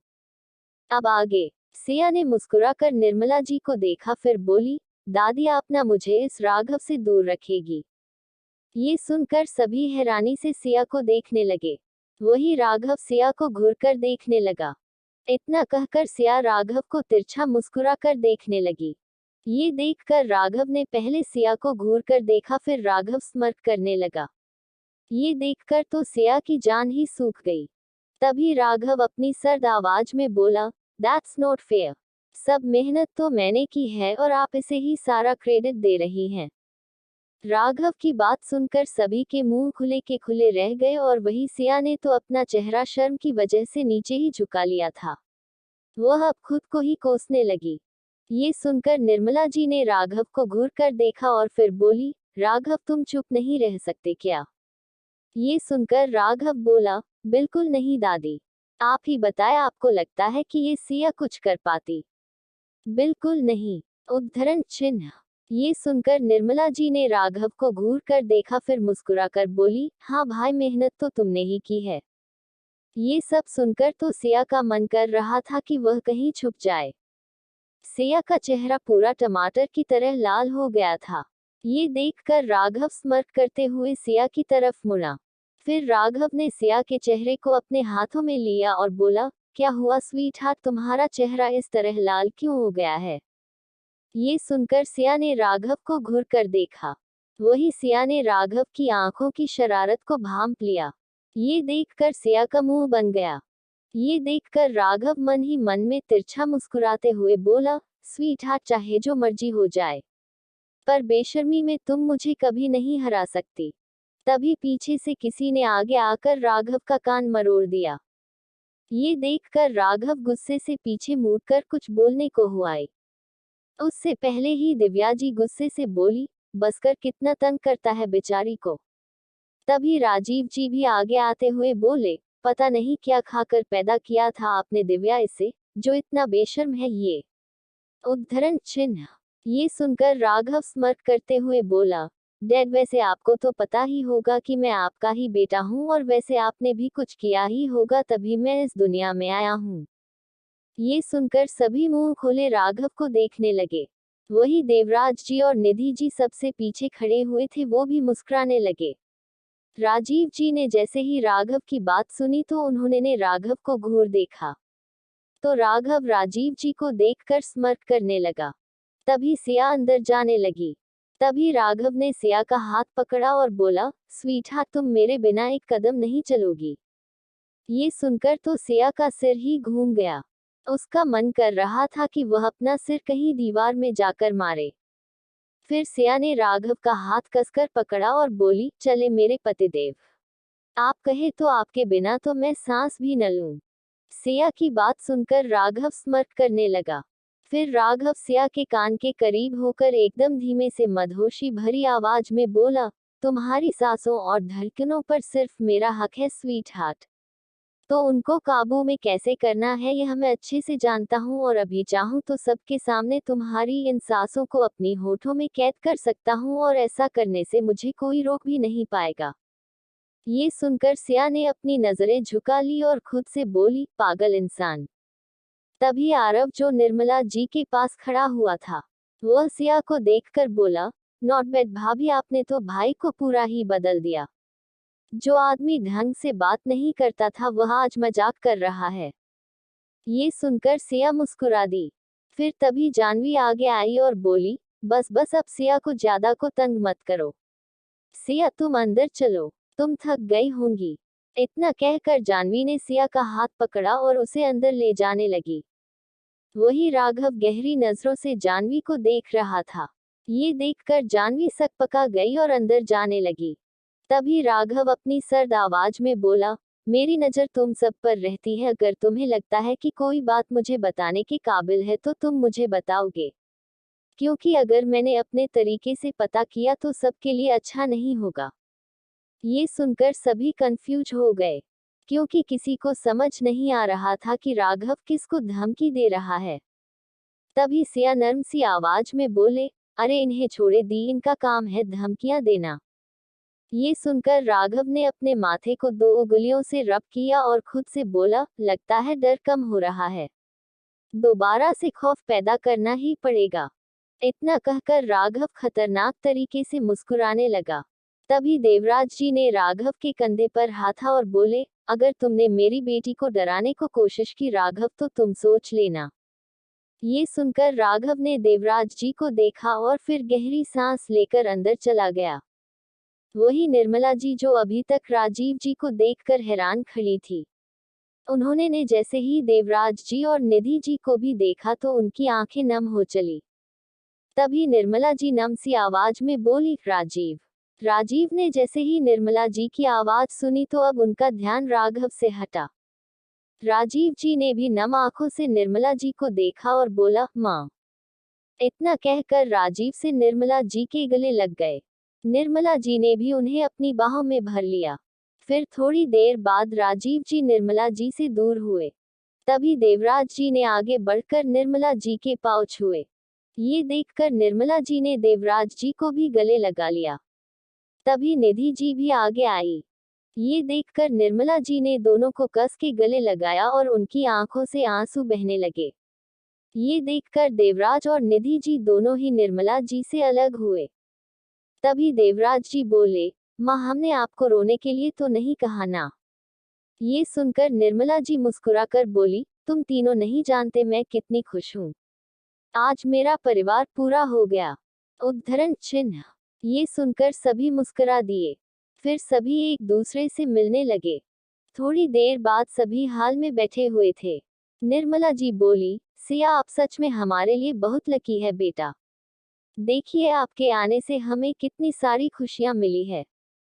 अब आगे। सिया ने मुस्कुराकर निर्मला जी को देखा, फिर बोली, दादी आप ना मुझे इस राघव से दूर रखेगी। ये सुनकर सभी हैरानी से सिया को देखने लगे। वही राघव सिया को घूरकर देखने लगा। इतना कहकर सिया राघव को तिरछा मुस्कुराकर देखने लगी। ये देखकर राघव ने पहले सिया को घूरकर देखा, फिर राघव स्मर्क करने लगा। ये देखकर तो सिया की जान ही सूख गई। तभी राघव अपनी सर्द आवाज में बोला, दैट्स नॉट फेयर। सब मेहनत तो मैंने की है और आप इसे ही सारा क्रेडिट दे रही हैं। राघव की बात सुनकर सभी के मुंह खुले के खुले रह गए और वही सिया ने तो अपना चेहरा शर्म की वजह से नीचे ही झुका लिया था। वह अब खुद को ही कोसने लगी। ये सुनकर निर्मला जी ने राघव को घूर कर देखा और फिर बोली, राघव तुम चुप नहीं रह सकते क्या? ये सुनकर राघव बोला, बिल्कुल नहीं दादी। आप ही बताएं, आपको लगता है कि ये सिया कुछ कर पाती? बिल्कुल नहीं। उद्धरण चिन्ह। ये सुनकर निर्मला जी ने राघव को घूर कर देखा, फिर मुस्कुराकर बोली, हाँ भाई मेहनत तो तुमने ही की है। ये सब सुनकर तो सिया का मन कर रहा था कि वह कहीं छुप जाए। सिया का चेहरा पूरा टमाटर की तरह लाल हो गया था। ये देखकर राघव स्मर्क करते हुए सिया की तरफ मुड़ा। फिर राघव ने सिया के चेहरे को अपने हाथों में लिया और बोला, क्या हुआ स्वीट हार्ट, तुम्हारा चेहरा इस तरह लाल क्यों हो गया है? ये सुनकर सिया ने राघव को घूर कर देखा। वही सिया ने राघव की आंखों की शरारत को भांप लिया। ये देखकर सिया का मुंह बन गया। ये देखकर राघव मन ही मन में तिरछा मुस्कुराते हुए बोला, स्वीट हार्ट चाहे जो मर्जी हो जाए, पर बेशर्मी में तुम मुझे कभी नहीं हरा सकती। तभी पीछे से किसी ने आगे आकर राघव का कान मरोड़ दिया। ये देखकर राघव गुस्से से पीछे मुड़कर कुछ बोलने को हुआ। उससे पहले ही दिव्या जी गुस्से से बोली, बस कर, कितना तंग करता है बेचारी को। तभी राजीव जी भी आगे आते हुए बोले, पता नहीं क्या खाकर पैदा किया था आपने दिव्या इसे, जो इतना बेशर्म है ये। उद्धरण चिन्ह। ये सुनकर राघव स्मर्क करते हुए बोला, डैड वैसे आपको तो पता ही होगा कि मैं आपका ही बेटा हूँ और वैसे आपने भी कुछ किया ही होगा तभी मैं इस दुनिया में आया हूँ। ये सुनकर सभी मुंह खोले राघव को देखने लगे। वही देवराज जी और निधि जी सबसे पीछे खड़े हुए थे, वो भी मुस्कुराने लगे। राजीव जी ने जैसे ही राघव की बात सुनी तो उन्होंने राघव को घूर देखा। तो राघव राजीव जी को देखकर स्मर्क करने लगा। तभी सिया अंदर जाने लगी। तभी राघव ने सिया का हाथ पकड़ा और बोला, स्वीटहार्ट तुम मेरे बिना एक कदम नहीं चलोगी। ये सुनकर तो सिया का सिर ही घूम गया। उसका मन कर रहा था कि वह अपना सिर कहीं दीवार में जाकर मारे। फिर सिया ने राघव का हाथ कसकर पकड़ा और बोली, चले मेरे पतिदेव, आप कहे तो आपके बिना तो मैं सांस भी न लूं। सिया की बात सुनकर राघव स्मर्क करने लगा। फिर राघव सिया के कान के करीब होकर एकदम धीमे से मदहोशी भरी आवाज में बोला, तुम्हारी सांसों और धड़कनों पर सिर्फ मेरा हक है स्वीट हार्ट। तो उनको काबू में कैसे करना है यह मैं अच्छे से जानता हूँ और अभी चाहूँ तो सबके सामने तुम्हारी इन सांसों को अपनी होठों में कैद कर सकता हूँ और ऐसा करने से मुझे कोई रोक भी नहीं पाएगा। ये सुनकर सिया ने अपनी नजरें झुका ली और खुद से बोली, पागल इंसान। तभी आरव जो निर्मला जी के पास खड़ा हुआ था, वह सिया को देखकर बोला, नॉट बैड भाभी, आपने तो भाई को पूरा ही बदल दिया। जो आदमी ढंग से बात नहीं करता था वह आज मजाक कर रहा है। ये सुनकर सिया मुस्कुरा दी। फिर तभी जानवी आगे आई और बोली, बस बस अब सिया को ज्यादा को तंग मत करो। सिया तुम अंदर चलो, तुम थक गई होंगी। इतना कहकर जानवी ने सिया का हाथ पकड़ा और उसे अंदर ले जाने लगी। वही राघव गहरी नजरों से जानवी को देख रहा था। ये देखकर जानवी सकपका गई और अंदर जाने लगी। तभी राघव अपनी सर्द आवाज में बोला, मेरी नजर तुम सब पर रहती है, अगर तुम्हें लगता है कि कोई बात मुझे बताने के काबिल है तो तुम मुझे बताओगे, क्योंकि अगर मैंने अपने तरीके से पता किया तो सबके लिए अच्छा नहीं होगा। ये सुनकर सभी कंफ्यूज हो गए। क्योंकि किसी को समझ नहीं आ रहा था कि राघव किसको धमकी दे रहा है। तभी सिया नर्म सी आवाज में बोले, अरे इन्हें छोड़े दी, इनका काम है धमकियां देना। ये सुनकर राघव ने अपने माथे को 2 उंगलियों से रब किया और खुद से बोला, लगता है डर कम हो रहा है, दोबारा से खौफ पैदा करना ही पड़ेगा। इतना कहकर राघव खतरनाक तरीके से मुस्कुराने लगा। तभी देवराज जी ने राघव के कंधे पर हाथा और बोले, अगर तुमने मेरी बेटी को डराने को कोशिश की राघव, तो तुम सोच लेना। ये सुनकर राघव ने देवराज जी को देखा और फिर गहरी सांस लेकर अंदर चला गया। वही निर्मला जी जो अभी तक राजीव जी को देखकर हैरान खड़ी थी, उन्होंने ने जैसे ही देवराज जी और निधि जी को भी देखा तो उनकी आंखें नम हो चली। तभी निर्मला जी नम सी आवाज में बोली, राजीव। राजीव ने जैसे ही निर्मला जी की आवाज सुनी तो अब उनका ध्यान राघव से हटा। राजीव जी ने भी नम आंखों से निर्मला जी को देखा और बोला, माँ। इतना कहकर राजीव से निर्मला जी के गले लग गए। निर्मला जी ने भी उन्हें अपनी बाहों में भर लिया। फिर थोड़ी देर बाद राजीव जी निर्मला जी से दूर हुए। तभी देवराज जी ने आगे बढ़कर निर्मला जी के पांव छुए। ये देखकर निर्मला जी ने देवराज जी को भी गले लगा लिया। तभी निधि जी भी आगे आई। ये देखकर निर्मला जी ने दोनों को कस के गले लगाया और उनकी आंखों से आंसू बहने लगे। ये देखकर देवराज और निधि जी दोनों ही निर्मला जी से अलग हुए। तभी देवराज जी बोले, माँ, हमने आपको रोने के लिए तो नहीं कहा ना। ये सुनकर निर्मला जी मुस्कुराकर बोली, तुम तीनों नहीं जानते मैं कितनी खुश हूँ। आज मेरा परिवार पूरा हो गया। उद्धरण चिन्ह। ये सुनकर सभी मुस्कुरा दिए। फिर सभी एक दूसरे से मिलने लगे। थोड़ी देर बाद सभी हाल में बैठे हुए थे। निर्मला जी बोली, सिया, आप सच में हमारे लिए बहुत लकी है बेटा। देखिए, आपके आने से हमें कितनी सारी खुशियां मिली है।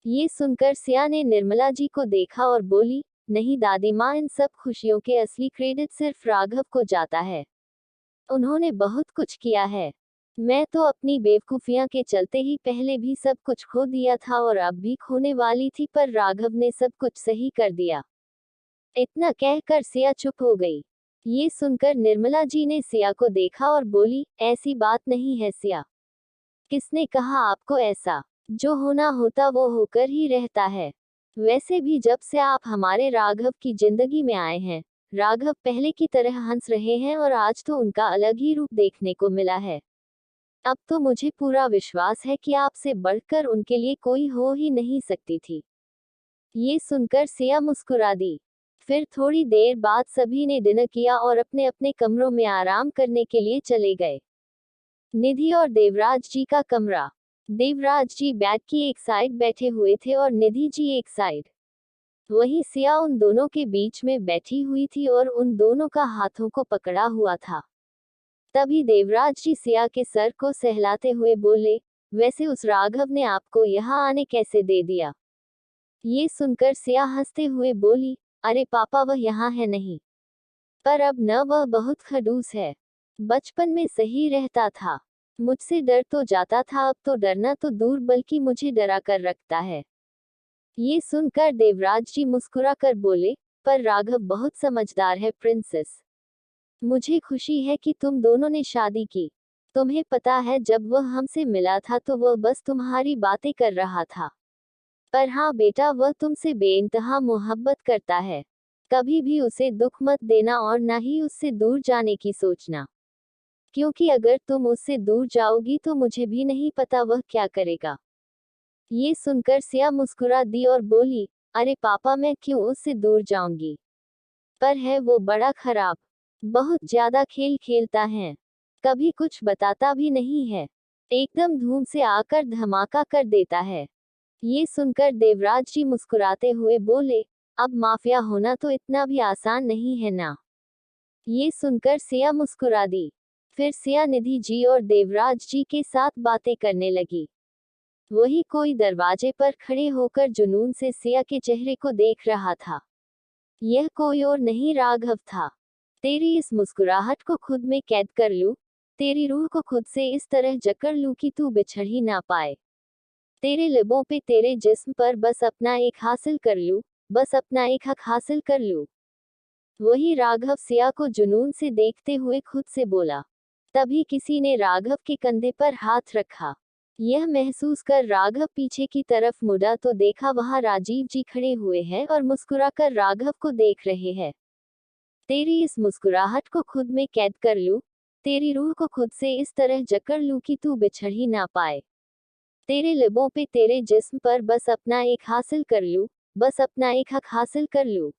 ये सुनकर सिया ने निर्मला जी को देखा और बोली, नहीं दादी माँ, इन सब खुशियों के असली क्रेडिट सिर्फ राघव को जाता है। उन्होंने बहुत कुछ किया है। मैं तो अपनी बेवकूफियां के चलते ही पहले भी सब कुछ खो दिया था और अब भी खोने वाली थी, पर राघव ने सब कुछ सही कर दिया। इतना कहकर सिया चुप हो गई। ये सुनकर निर्मला जी ने सिया को देखा और बोली, ऐसी बात नहीं है सिया। किसने कहा आपको ऐसा? जो होना होता वो होकर ही रहता है। वैसे भी जब से आप हमारे राघव की जिंदगी में आए हैं, राघव पहले की तरह हंस रहे हैं और आज तो उनका अलग ही रूप देखने को मिला है। अब तो मुझे पूरा विश्वास है कि आपसे बढ़कर उनके लिए कोई हो ही नहीं सकती थी। ये सुनकर सिया मुस्कुरा दी। फिर थोड़ी देर बाद सभी ने डिनर किया और अपने अपने कमरों में आराम करने के लिए चले गए। निधि और देवराज जी का कमरा। देवराज जी बेड की एक साइड बैठे हुए थे और निधि जी एक साइड। वहीं सिया उन दोनों के बीच में बैठी हुई थी और उन दोनों का हाथों को पकड़ा हुआ था। तभी देवराज जी सिया के सर को सहलाते हुए बोले, वैसे उस राघव ने आपको यहाँ आने कैसे दे दिया? ये सुनकर सिया हंसते हुए बोली, अरे पापा, वह यहाँ है नहीं, पर अब न, वह बहुत खड़ूस है। बचपन में सही रहता था, मुझसे डर तो जाता था, अब तो डरना तो दूर बल्कि मुझे डरा कर रखता है। ये सुनकर देवराज जी मुस्कुरा कर बोले, पर राघव बहुत समझदार है प्रिंसेस। मुझे खुशी है कि तुम दोनों ने शादी की। तुम्हें पता है, जब वह हमसे मिला था तो वह बस तुम्हारी बातें कर रहा था। पर हाँ बेटा, वह तुमसे बेइंतहा मोहब्बत करता है। कभी भी उसे दुख मत देना और न ही उससे दूर जाने की सोचना, क्योंकि अगर तुम उससे दूर जाओगी तो मुझे भी नहीं पता वह क्या करेगा। ये सुनकर सिया मुस्कुरा दी और बोली, अरे पापा, मैं क्यों उससे दूर जाऊंगी? पर है वो बड़ा खराब, बहुत ज्यादा खेल खेलता है, कभी कुछ बताता भी नहीं है, एकदम धूम से आकर धमाका कर देता है। ये सुनकर देवराज जी मुस्कुराते हुए बोले, अब माफिया होना तो इतना भी आसान नहीं है ना। ये सुनकर सिया मुस्कुरा दी। फिर सिया निधि जी और देवराज जी के साथ बातें करने लगी। वही कोई दरवाजे पर खड़े होकर जुनून से सिया के चेहरे को देख रहा था। यह कोई और नहीं, राघव था। तेरी इस मुस्कुराहट को खुद में कैद कर लूं, तेरी रूह को खुद से इस तरह जकड़ लूं कि तू बिछड़ ही ना पाए। तेरे लबों पे, तेरे जिस्म पर बस अपना एक हासिल कर लूं, बस अपना एक हक हासिल कर लूं। वही राघव सिया को जुनून से देखते हुए खुद से बोला। तभी किसी ने राघव के कंधे पर हाथ रखा। यह महसूस कर राघव पीछे की तरफ मुड़ा तो देखा वहां राजीव जी खड़े हुए हैं और मुस्कुराकर राघव को देख रहे हैं। तेरी इस मुस्कुराहट को खुद में कैद कर लूं, तेरी रूह को खुद से इस तरह जकड़ लूं कि तू बिछड़ ही ना पाए। तेरे लिबों पे तेरे जिस्म पर बस अपना एक हासिल कर लूं, बस अपना एक हक हासिल कर लूं।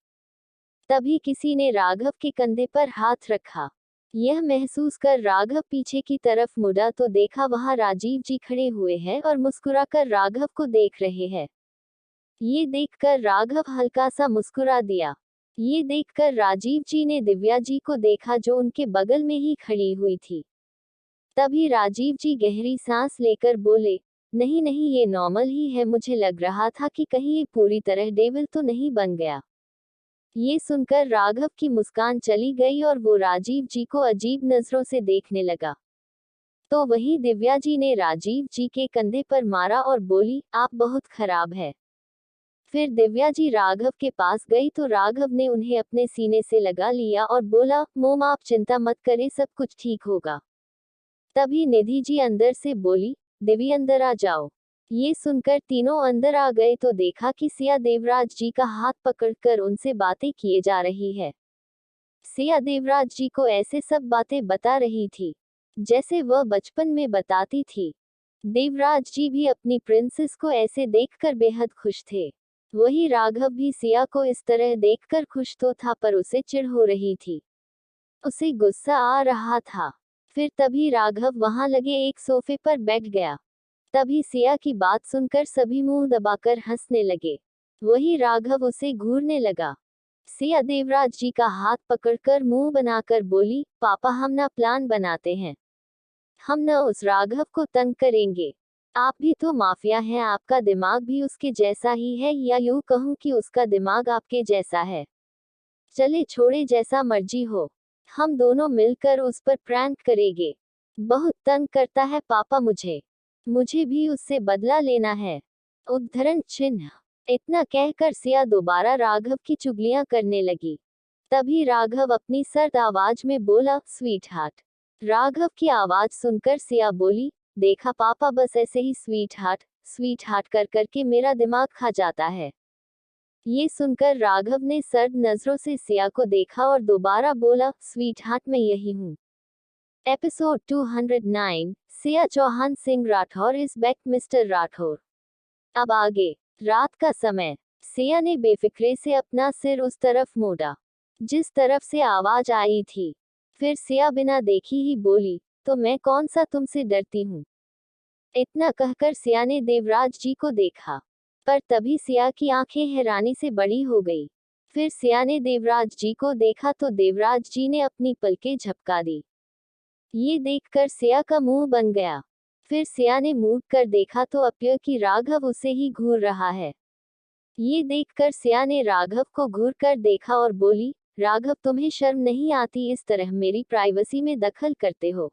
तभी किसी ने राघव के कंधे पर हाथ रखा। यह महसूस कर राघव पीछे की तरफ मुड़ा तो देखा वहां राजीव जी खड़े हुए हैं और मुस्कुराकर राघव को देख रहे हैं। ये देखकर राघव हल्का सा मुस्कुरा दिया। ये देखकर राजीव जी ने दिव्या जी को देखा जो उनके बगल में ही खड़ी हुई थी। तभी राजीव जी गहरी सांस लेकर बोले, नहीं नहीं, ये नॉर्मल ही है, मुझे लग रहा था कि कहीं ये पूरी तरह डेविल तो नहीं बन गया। ये सुनकर राघव की मुस्कान चली गई और वो राजीव जी को अजीब नजरों से देखने लगा। तो वहीं दिव्या जी ने राजीव जी के कंधे पर मारा और बोली, आप बहुत खराब है। फिर दिव्या जी राघव के पास गई तो राघव ने उन्हें अपने सीने से लगा लिया और बोला, मोम आप चिंता मत करें, सब कुछ ठीक होगा। तभी निधि जी अंदर से बोली, देवी अंदर आ जाओ। ये सुनकर तीनों अंदर आ गए तो देखा कि सिया देवराज जी का हाथ पकड़कर उनसे बातें किए जा रही है। सिया देवराज जी को ऐसे सब बातें बता रही थी जैसे वह बचपन में बताती थी। देवराज जी भी अपनी प्रिंसेस को ऐसे देखकर बेहद खुश थे। वही राघव भी सिया को इस तरह देखकर खुश तो था पर उसे चिढ़ हो रही थी। उसे गुस्सा आ रहा था। फिर तभी राघव वहां लगे एक सोफे पर बैठ गया। तभी सिया की बात सुनकर सभी मुंह दबाकर हंसने लगे। वही राघव उसे घूरने लगा। सिया देवराज जी का हाथ पकड़कर मुंह बनाकर बोली, पापा हम ना प्लान बनाते हैं। हम न उस राघव को तंग करेंगे। आप भी तो माफिया हैं, आपका दिमाग भी उसके जैसा ही है, या यूं कहूं कि उसका दिमाग आपके जैसा है। चले छोड़े, जैसा मर्जी हो। हम दोनों मिलकर उस पर प्रैंक करेंगे। बहुत तंग करता है पापा मुझे भी उससे बदला लेना है। उद्धरण चिन्ह। इतना कहकर सिया दोबारा राघव की चुगलियां करने लगी। तभी राघव अपनी सर्द आवाज में बोला, स्वीट हार्ट। राघव की आवाज सुनकर सिया बोली, देखा पापा, बस ऐसे ही स्वीट हार्ट कर करके मेरा दिमाग खा जाता है। ये सुनकर राघव ने सर्द नजरों से सिया को देखा और दोबारा बोला, स्वीट हार्ट मैं यही हूँ। Episode 209, Siya Chauhan Singh Rathore is back mister Rathore. अब आगे। रात का समय। सिया ने बेफिक्रे से अपना सिर उस तरफ मोड़ा जिस तरफ से आवाज आई थी। फिर सिया बिना देखी ही बोली, तो मैं कौन सा तुमसे डरती हूँ। इतना कहकर सिया ने देवराज जी को देखा। पर तभी सिया की आंखें हैरानी से बड़ी हो गई। फिर सिया ने देवराज जी को देखा तो देवराज जी ने अपनी पलकें झपका दी। ये देखकर सिया का मुंह बन गया। फिर सिया ने मूड कर देखा तो अप्य कि राघव उसे ही घूर रहा है। ये देखकर सिया ने राघव को घूर कर देखा और बोली, राघव तुम्हें शर्म नहीं आती, इस तरह मेरी प्राइवेसी में दखल करते हो।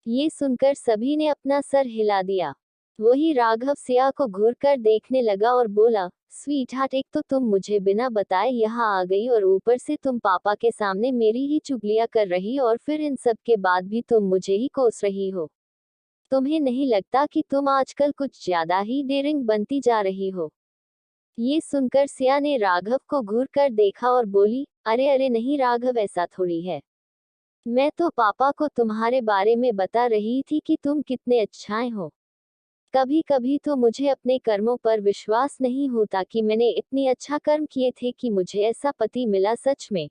ये सुनकर सभी ने अपना सर हिला दिया। वही राघव सिया को घूर कर देखने लगा और बोला, स्वीट हार्ट, एक तो तुम मुझे बिना बताए यहाँ आ गई और ऊपर से तुम पापा के सामने मेरी ही चुगलियां कर रही, और फिर इन सब के बाद भी तुम मुझे ही कोस रही हो। तुम्हें नहीं लगता कि तुम आजकल कुछ ज्यादा ही डेयरिंग बनती जा रही हो। ये सुनकर सिया ने राघव को घूर कर देखा और बोली, अरे अरे नहीं राघव, ऐसा थोड़ी है। मैं तो पापा को तुम्हारे बारे में बता रही थी कि तुम कितने अच्छाए हो। कभी कभी तो मुझे अपने कर्मों पर विश्वास नहीं होता कि मैंने इतनी अच्छा कर्म किए थे कि मुझे ऐसा पति मिला, सच में।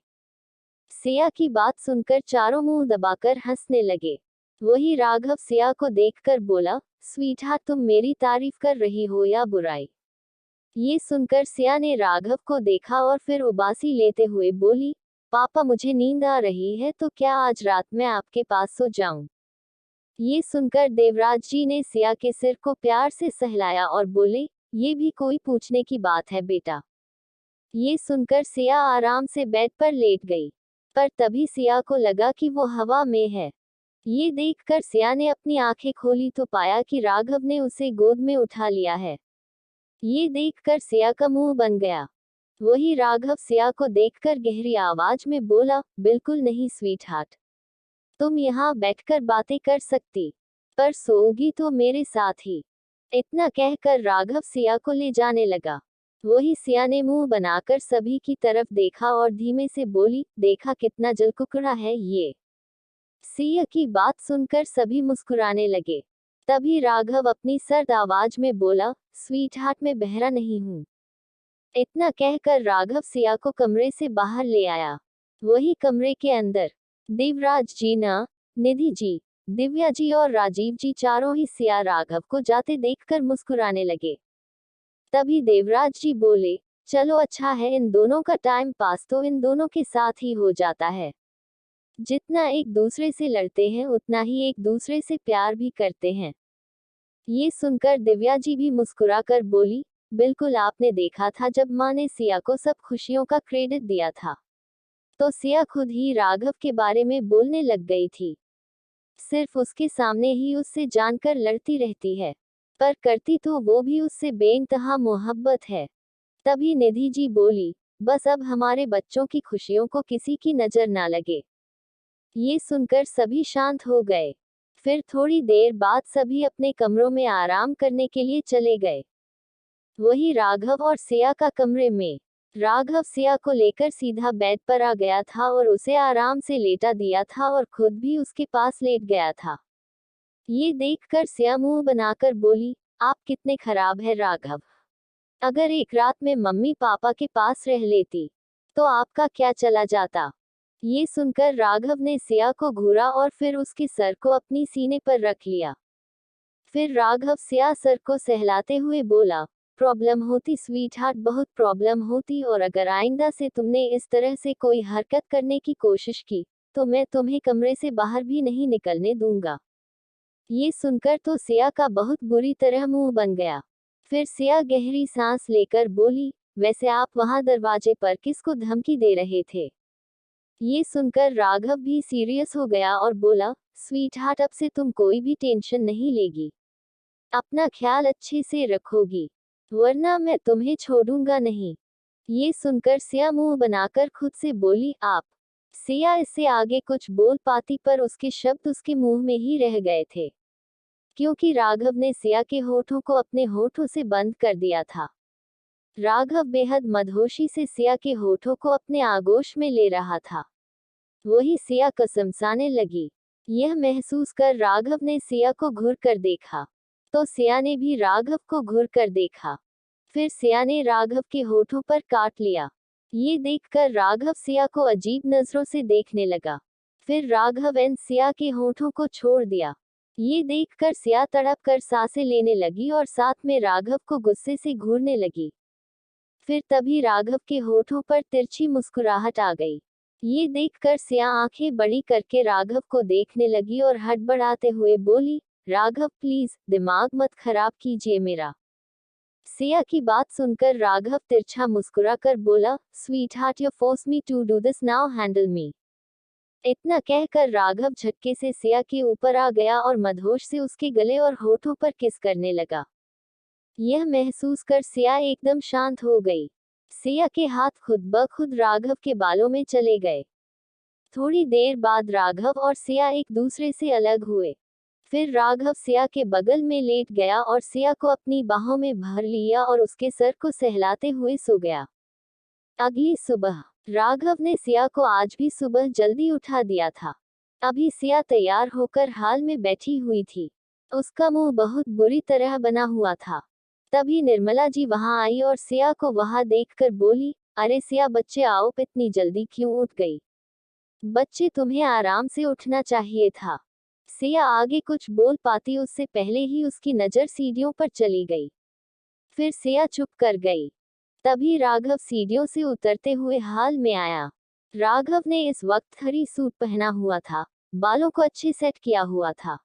सिया की बात सुनकर चारों मुंह दबाकर हंसने लगे। वही राघव सिया को देखकर बोला, स्वीटहार्ट, तुम मेरी तारीफ कर रही हो या बुराई। ये सुनकर सिया ने राघव को देखा और फिर उबासी लेते हुए बोली, पापा मुझे नींद आ रही है, तो क्या आज रात मैं आपके पास सो जाऊं। ये सुनकर देवराज जी ने सिया के सिर को प्यार से सहलाया और बोले, ये भी कोई पूछने की बात है बेटा। ये सुनकर सिया आराम से बेड पर लेट गई। पर तभी सिया को लगा कि वो हवा में है। ये देखकर सिया ने अपनी आंखें खोली तो पाया कि राघव ने उसे गोद में उठा लिया है। ये देखकर सिया का मुंह बन गया। वही राघव सिया को देखकर गहरी आवाज में बोला, बिल्कुल नहीं स्वीट हार्ट, तुम यहाँ बैठकर बातें कर सकती, पर सोओगी तो मेरे साथ ही। इतना कहकर राघव सिया को ले जाने लगा। वही सिया ने मुंह बनाकर सभी की तरफ देखा और धीमे से बोली, देखा कितना जलकुकड़ा है ये। सिया की बात सुनकर सभी मुस्कुराने लगे। तभी राघव अपनी सर्द आवाज में बोला, स्वीट हार्ट मैं बहरा नहीं हूँ। इतना कहकर राघव सिया को कमरे से बाहर ले आया। वही कमरे के अंदर देवराज जी, निधि जी, दिव्या जी और राजीव जी चारों ही सिया राघव को जाते देखकर मुस्कुराने लगे। तभी देवराज जी बोले, चलो अच्छा है, इन दोनों का टाइम पास तो इन दोनों के साथ ही हो जाता है। जितना एक दूसरे से लड़ते हैं उतना ही एक दूसरे से प्यार भी करते हैं। ये सुनकर दिव्या जी भी मुस्कुराकर बोली, बिल्कुल आपने देखा था जब माँ ने सिया को सब खुशियों का क्रेडिट दिया था, तो सिया खुद ही राघव के बारे में बोलने लग गई थी। सिर्फ उसके सामने ही उससे जानकर लड़ती रहती है, पर करती तो वो भी उससे बेइंतहा मोहब्बत है। तभी निधि जी बोली, बस अब हमारे बच्चों की खुशियों को किसी की नजर ना लगे। ये सुनकर सभी शांत हो गए। फिर थोड़ी देर बाद सभी अपने कमरों में आराम करने के लिए चले गए। वही राघव और सिया का कमरे में राघव सिया को लेकर सीधा बेड पर आ गया था और उसे आराम से लेटा दिया था और खुद भी उसके पास लेट गया था। ये देखकर सिया मुंह बनाकर बोली, आप कितने खराब है राघव। अगर एक रात में मम्मी पापा के पास रह लेती तो आपका क्या चला जाता। ये सुनकर राघव ने सिया को घूरा और फिर उसके सर को अपनी सीने पर रख लिया। फिर राघव सिया सर को सहलाते हुए बोला, प्रॉब्लम होती स्वीट हार्ट, बहुत प्रॉब्लम होती, और अगर आइंदा से तुमने इस तरह से कोई हरकत करने की कोशिश की तो मैं तुम्हें कमरे से बाहर भी नहीं निकलने दूंगा। ये सुनकर तो सिया का बहुत बुरी तरह मुंह बन गया। फिर सिया गहरी सांस लेकर बोली, वैसे आप वहां दरवाजे पर किसको धमकी दे रहे थे। ये सुनकर राघव भी सीरियस हो गया और बोला, स्वीट हार्ट अब से तुम कोई भी टेंशन नहीं लेगी, अपना ख्याल अच्छे से रखोगी, वरना मैं तुम्हें छोड़ूंगा नहीं। ये सुनकर सिया मुंह बनाकर खुद से बोली, आप। सिया इससे आगे कुछ बोल पाती पर उसके शब्द उसके मुंह में ही रह गए थे, क्योंकि राघव ने सिया के होठों को अपने होठों से बंद कर दिया था। राघव बेहद मदहोशी से सिया के होठों को अपने आगोश में ले रहा था। वही सिया कसमसाने लगी। यह महसूस कर राघव ने सिया को घूर कर देखा, तो सिया ने भी राघव को घूर कर देखा। फिर सिया ने राघव के होठों पर काट लिया। ये देखकर राघव सिया को अजीब नजरों से देखने लगा। फिर राघव एन सिया के होठों को छोड़ दिया। ये देखकर सिया तड़प कर सांसें लेने लगी और साथ में राघव को गुस्से से घूरने लगी। फिर तभी राघव के होठों पर तिरछी मुस्कुराहट आ गई। ये देखकर सिया आंखें बड़ी करके राघव को देखने लगी और हड़बड़ाते हुए बोली, राघव प्लीज दिमाग मत खराब कीजिए मेरा। सिया की बात सुनकर राघव तिरछा मुस्कुराकर बोला, sweetheart you force me to do this, now handle me. इतना कहकर राघव झटके से सिया के ऊपर आ गया और मदहोश से उसके गले और होठों पर किस करने लगा। यह महसूस कर सिया एकदम शांत हो गई। सिया के हाथ खुद ब खुद राघव के बालों में चले गए। थोड़ी देर बाद राघव और सिया एक दूसरे से अलग हुए। फिर राघव सिया के बगल में लेट गया और सिया को अपनी बाहों में भर लिया और उसके सर को सहलाते हुए सो गया। अगली सुबह राघव ने सिया को आज भी सुबह जल्दी उठा दिया था। अभी सिया तैयार होकर हाल में बैठी हुई थी। उसका मुंह बहुत बुरी तरह बना हुआ था। तभी निर्मला जी वहां आई और सिया को वहां देखकर बोली, अरे सिया बच्चे आओ, इतनी जल्दी क्यों उठ गई। बच्चे तुम्हें आराम से उठना चाहिए था। सिया आगे कुछ बोल पाती उससे पहले ही उसकी नजर सीढ़ियों पर चली गई। फिर सिया चुप कर गई। तभी राघव सीढ़ियों से उतरते हुए हाल में आया। राघव ने इस वक्त हरी सूट पहना हुआ था, बालों को अच्छे सेट किया हुआ था।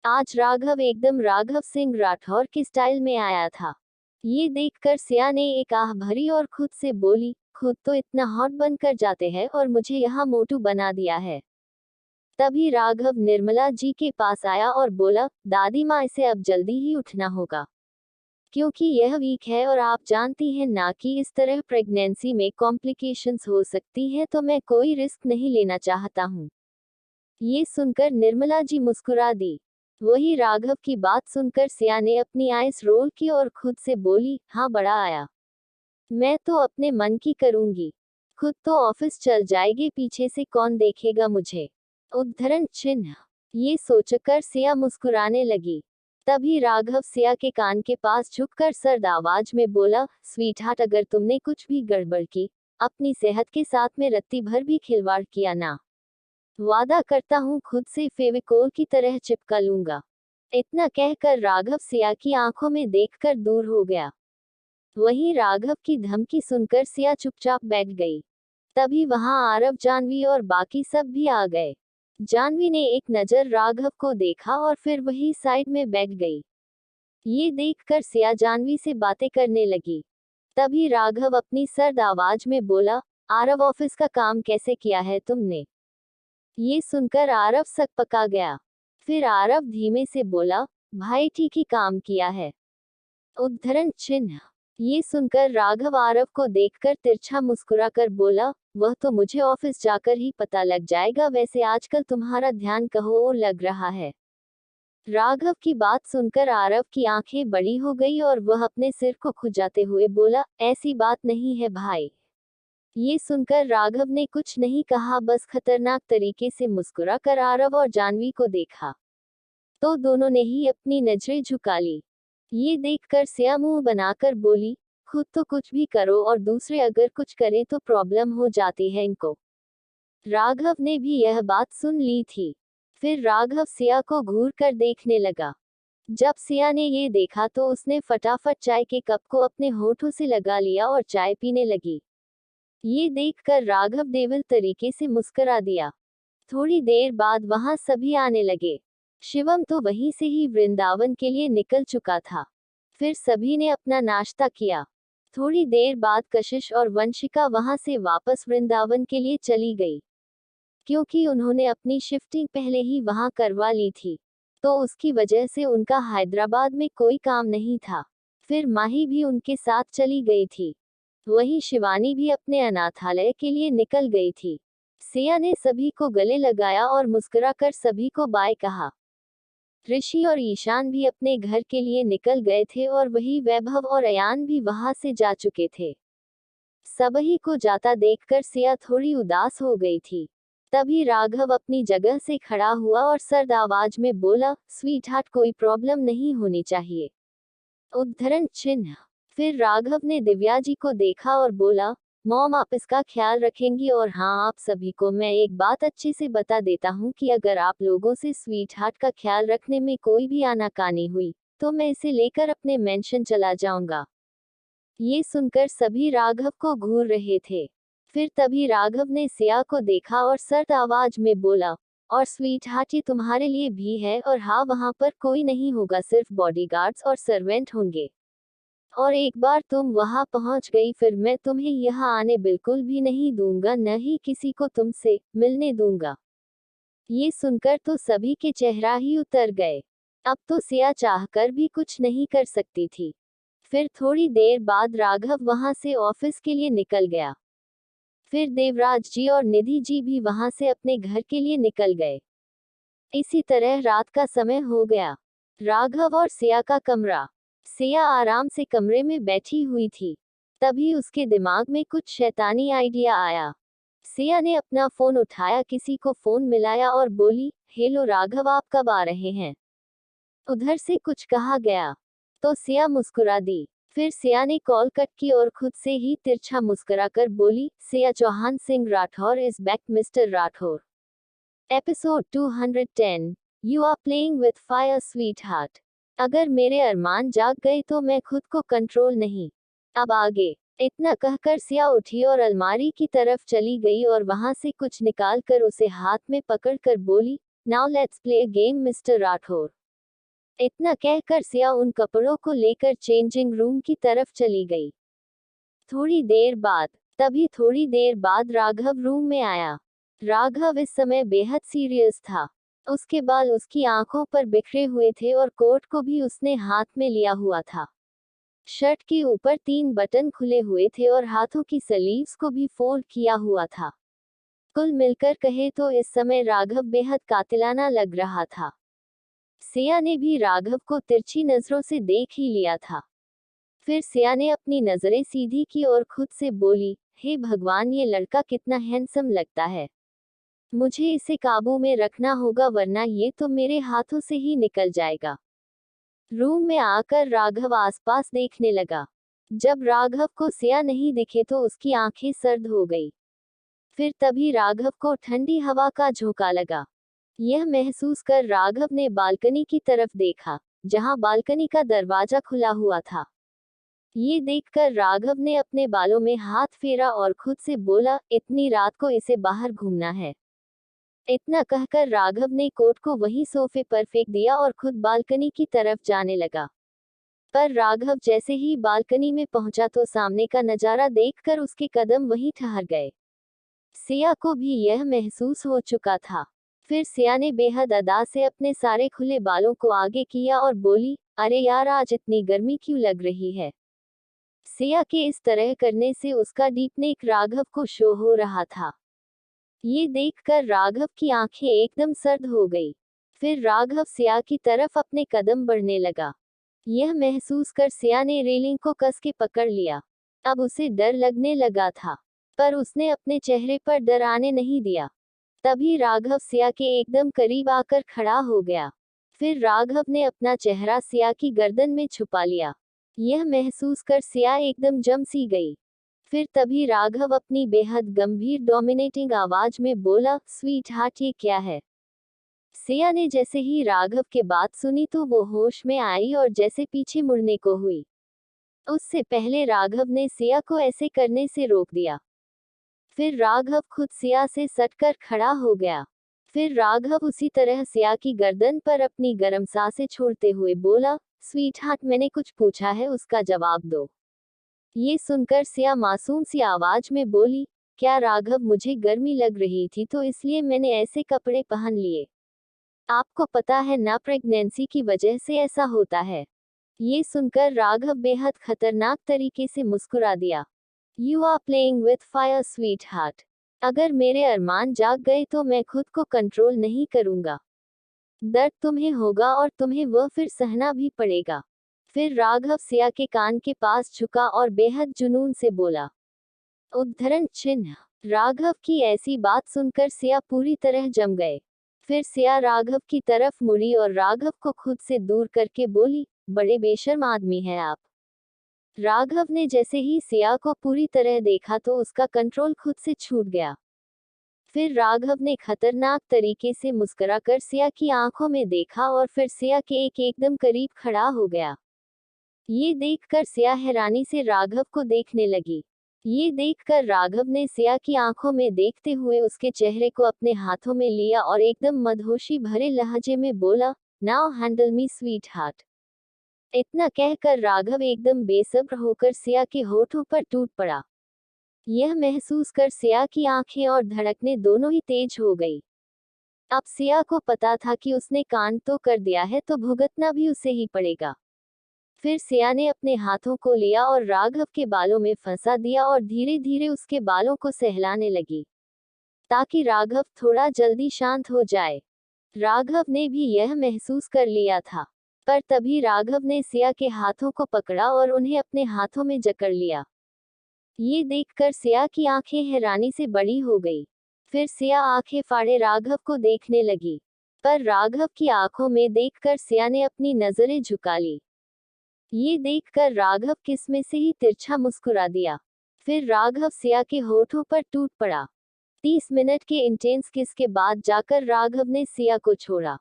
आज राघव एकदम राघव सिंह राठौर के स्टाइल में आया था। ये देखकर सिया ने एक आह भरी और खुद से बोली, खुद तो इतना हॉट बनकर जाते हैं और मुझे यहाँ मोटू बना दिया है। तभी राघव निर्मला जी के पास आया और बोला, दादी माँ इसे अब जल्दी ही उठना होगा, क्योंकि यह वीक है और आप जानती हैं ना कि इस तरह प्रेगनेंसी में कॉम्प्लिकेशंस हो सकती हैं, तो मैं कोई रिस्क नहीं लेना चाहता हूँ। ये सुनकर निर्मला जी मुस्कुरा दी। वही राघव की बात सुनकर सिया ने अपनी आइस रोल की और खुद से बोली, हाँ बड़ा आया। मैं तो अपने मन की करूंगी। खुद तो ऑफिस चल जाएगी, पीछे से कौन देखेगा मुझे। उद्धरण चिन्ह। ये सोचकर सिया मुस्कुराने लगी। तभी राघव सिया के कान के पास झुककर सर्द आवाज में बोला, स्वीटहार्ट, अगर तुमने कुछ भी गड़बड़ की, अपनी सेहत के साथ में रत्ती भर भी खिलवाड़ किया ना, वादा करता हूँ खुद से फेविकोल की तरह चिपका लूंगा। इतना कहकर राघव सिया की आंखों में देखकर दूर हो गया। वहीं राघव की धमकी सुनकर सिया चुपचाप बैठ गई। तभी वहां आरव, जानवी और बाकी सब भी आ गए। जानवी ने एक नजर राघव को देखा और फिर वही साइड में बैठ गई। ये देखकर सिया जानवी से बातें करने लगी। तभी राघव अपनी सर्द आवाज में बोला, आरव, ऑफिस का काम कैसे किया है तुमने? ये सुनकर आरव सकपका गया। फिर आरव धीमे से बोला, भाई ठीक ही काम किया है। उद्धरण चिन्ह। ये सुनकर राघव आरव को देखकर तिरछा मुस्कुराकर बोला, वह तो मुझे ऑफिस जाकर ही पता लग जाएगा, वैसे आजकल तुम्हारा ध्यान कहो और लग रहा है। राघव की बात सुनकर आरव की आंखें बड़ी हो गई और वह अपने सिर को खुजाते हुए बोला, ऐसी बात नहीं है भाई। ये सुनकर राघव ने कुछ नहीं कहा, बस खतरनाक तरीके से मुस्कुराकर आरव और जानवी को देखा। तो दोनों ने ही अपनी नजरें झुका ली। ये देखकर सिया मुंह बनाकर बोली, खुद तो कुछ भी करो और दूसरे अगर कुछ करें तो प्रॉब्लम हो जाती है इनको। राघव ने भी यह बात सुन ली थी। फिर राघव सिया को घूर कर देखने लगा। जब सिया ने ये देखा तो उसने फटाफट चाय के कप को अपने होठों से लगा लिया और चाय पीने लगी। ये देखकर राघव देवल तरीके से मुस्कुरा दिया। थोड़ी देर बाद वहां सभी आने लगे। शिवम तो वहीं से ही वृंदावन के लिए निकल चुका था। फिर सभी ने अपना नाश्ता किया। थोड़ी देर बाद कशिश और वंशिका वहां से वापस वृंदावन के लिए चली गई, क्योंकि उन्होंने अपनी शिफ्टिंग पहले ही वहां करवा ली थी, तो उसकी वजह से उनका हैदराबाद में कोई काम नहीं था। फिर माही भी उनके साथ चली गई थी। वहीं शिवानी भी अपने अनाथालय के लिए निकल गई थी। सिया ने सभी को गले लगाया और मुस्कुराकर सभी को बाय कहा। ऋषि और ईशान भी अपने घर के लिए निकल गए थे और वही वैभव और अयान भी वहां से जा चुके थे। सभी को जाता देखकर सिया थोड़ी उदास हो गई थी। तभी राघव अपनी जगह से खड़ा हुआ और सर्द आवाज में बोला, स्वीटहार्ट, कोई प्रॉब्लम नहीं होनी चाहिए। उद्धरण चिन्ह। फिर राघव ने दिव्या जी को देखा और बोला, मॉम, आप इसका ख्याल रखेंगी, और हाँ, आप सभी को मैं एक बात अच्छे से बता देता हूँ कि अगर आप लोगों से स्वीटहार्ट का ख्याल रखने में कोई भी आनाकानी हुई तो मैं इसे लेकर अपने मेंशन चला जाऊंगा। ये सुनकर सभी राघव को घूर रहे थे। फिर तभी राघव ने सिया को देखा और सर्द आवाज में बोला, और स्वीटहार्ट, ये तुम्हारे लिए भी है, और हाँ, वहां पर कोई नहीं होगा, सिर्फ बॉडीगार्ड्स और सर्वेंट होंगे। और एक बार तुम वहां पहुंच गई फिर मैं तुम्हें यहाँ आने बिल्कुल भी नहीं दूंगा, न ही किसी को तुमसे मिलने दूंगा। ये सुनकर तो सभी के चेहरा ही उतर गए। अब तो सिया चाहकर भी कुछ नहीं कर सकती थी। फिर थोड़ी देर बाद राघव वहां से ऑफिस के लिए निकल गया। फिर देवराज जी और निधि जी भी वहां से अपने घर के लिए निकल गए। इसी तरह रात का समय हो गया। राघव और सिया का कमरा। सिया आराम से कमरे में बैठी हुई थी। तभी उसके दिमाग में कुछ शैतानी आइडिया आया। सिया ने अपना फोन उठाया, किसी को फोन मिलाया और बोली, हेलो राघव, आप कब आ रहे हैं? उधर से कुछ कहा गया तो सिया मुस्कुरा दी। फिर सिया ने कॉल कट की और खुद से ही तिरछा मुस्कुराकर बोली, Siya Chauhan Singh Rathore is back mister Rathore. Episode 210। You are playing with fire sweetheart. अगर मेरे अरमान जाग गए तो मैं खुद को कंट्रोल नहीं। अब आगे। इतना कहकर सिया उठी और अलमारी की तरफ चली गई और वहां से कुछ निकाल कर उसे हाथ में पकड़कर बोली, now let's play a game mister Rathore. इतना कहकर सिया उन कपड़ों को लेकर चेंजिंग रूम की तरफ चली गई। थोड़ी देर बाद राघव रूम में आया। राघव इस समय बेहद सीरियस था। उसके बाल उसकी आंखों पर बिखरे हुए थे और कोट को भी उसने हाथ में लिया हुआ था। शर्ट के ऊपर 3 बटन खुले हुए थे और हाथों की स्लीव्स को भी फोल्ड किया हुआ था। कुल मिलकर कहे तो इस समय राघव बेहद कातिलाना लग रहा था। सिया ने भी राघव को तिरछी नजरों से देख ही लिया था। फिर सिया ने अपनी नजरें सीधी की और खुद से बोली, हे भगवान, ये लड़का कितना हैंडसम लगता है। मुझे इसे काबू में रखना होगा वरना ये तो मेरे हाथों से ही निकल जाएगा। रूम में आकर राघव आसपास देखने लगा। जब राघव को सिया नहीं दिखे तो उसकी आंखें सर्द हो गई। फिर तभी राघव को ठंडी हवा का झोंका लगा। यह महसूस कर राघव ने बालकनी की तरफ देखा, जहां बालकनी का दरवाजा खुला हुआ था। ये देखकर राघव ने अपने बालों में हाथ फेरा और खुद से बोला, इतनी रात को इसे बाहर घूमना है। इतना कहकर राघव ने कोट को वहीं सोफे पर फेंक दिया और खुद बालकनी की तरफ जाने लगा। पर राघव जैसे ही बालकनी में पहुंचा तो सामने का नजारा देखकर उसके कदम वहीं ठहर गए। सिया को भी यह महसूस हो चुका था। फिर सिया ने बेहद अदा से अपने सारे खुले बालों को आगे किया और बोली, अरे यार, आज इतनी गर्मी क्यों लग रही है। सिया के इस तरह करने से उसका डीप नेक राघव को शो हो रहा था। ये देखकर राघव की आंखें एकदम सर्द हो गई। फिर राघव सिया की तरफ अपने कदम बढ़ने लगा। यह महसूस कर सिया ने रेलिंग को कस के पकड़ लिया। अब उसे डर लगने लगा था, पर उसने अपने चेहरे पर डर आने नहीं दिया। तभी राघव सिया के एकदम करीब आकर खड़ा हो गया। फिर राघव ने अपना चेहरा सिया की गर्दन में छुपा लिया। यह महसूस कर सिया एकदम जम सी गई। फिर तभी राघव अपनी बेहद गंभीर डोमिनेटिंग आवाज में बोला, स्वीट हार्ट, ये क्या है। सिया ने जैसे ही राघव के बात सुनी तो वो होश में आई और जैसे पीछे मुड़ने को हुई। उससे पहले राघव ने सिया को ऐसे करने से रोक दिया। फिर राघव खुद सिया से सटकर खड़ा हो गया। फिर राघव उसी तरह सिया की गर्दन पर अपनी गर्म सांसें छोड़ते हुए बोला, स्वीट हार्ट, मैंने कुछ पूछा है, उसका जवाब दो। ये सुनकर सिया मासूम सी आवाज में बोली, क्या राघव, मुझे गर्मी लग रही थी तो इसलिए मैंने ऐसे कपड़े पहन लिए। आपको पता है ना, प्रेगनेंसी की वजह से ऐसा होता है। ये सुनकर राघव बेहद खतरनाक तरीके से मुस्कुरा दिया। You are playing with fire sweetheart. अगर मेरे अरमान जाग गए तो मैं खुद को कंट्रोल नहीं करूंगा। दर्द तुम्हें होगा और तुम्हें वह फिर सहना भी पड़ेगा। फिर राघव सिया के कान के पास झुका और बेहद जुनून से बोला, उद्धरण चिन्ह। राघव की ऐसी बात सुनकर सिया पूरी तरह जम गए। फिर सिया राघव की तरफ मुड़ी और राघव को खुद से दूर करके बोली, बड़े बेशर्म आदमी हैं आप। राघव ने जैसे ही सिया को पूरी तरह देखा तो उसका कंट्रोल खुद से छूट गया। फिर राघव ने खतरनाक तरीके से मुस्कुराकर सिया की आंखों में देखा और फिर सिया के एकदम करीब खड़ा हो गया। ये देखकर सिया हैरानी से राघव को देखने लगी। ये देखकर राघव ने सिया की आंखों में देखते हुए उसके चेहरे को अपने हाथों में लिया और एकदम मदहोशी भरे लहजे में बोला, नाउ हैंडल मी स्वीट हार्ट। इतना कहकर राघव एकदम बेसब्र होकर सिया के होठों पर टूट पड़ा। यह महसूस कर सिया की आंखें और धड़कनें दोनों ही तेज हो गई। अब सिया को पता था कि उसने कांड तो कर दिया है तो भुगतना भी उसे ही पड़ेगा। फिर सिया ने अपने हाथों को लिया और राघव के बालों में फंसा दिया और धीरे धीरे उसके बालों को सहलाने लगी, ताकि राघव थोड़ा जल्दी शांत हो जाए। राघव ने भी यह महसूस कर लिया था, पर तभी राघव ने सिया के हाथों को पकड़ा और उन्हें अपने हाथों में जकड़ लिया। ये देखकर सिया की आंखें हैरानी से बड़ी हो गई। फिर सिया आंखें फाड़े राघव को देखने लगी, पर राघव की आंखों में देखकर सिया ने अपनी नजरें झुका ली। ये देखकर राघव किस्में से ही तिरछा मुस्कुरा दिया। फिर राघव सिया के होठों पर टूट पड़ा। 30 मिनट के इंटेंस किस के बाद जाकर राघव ने सिया को छोड़ा।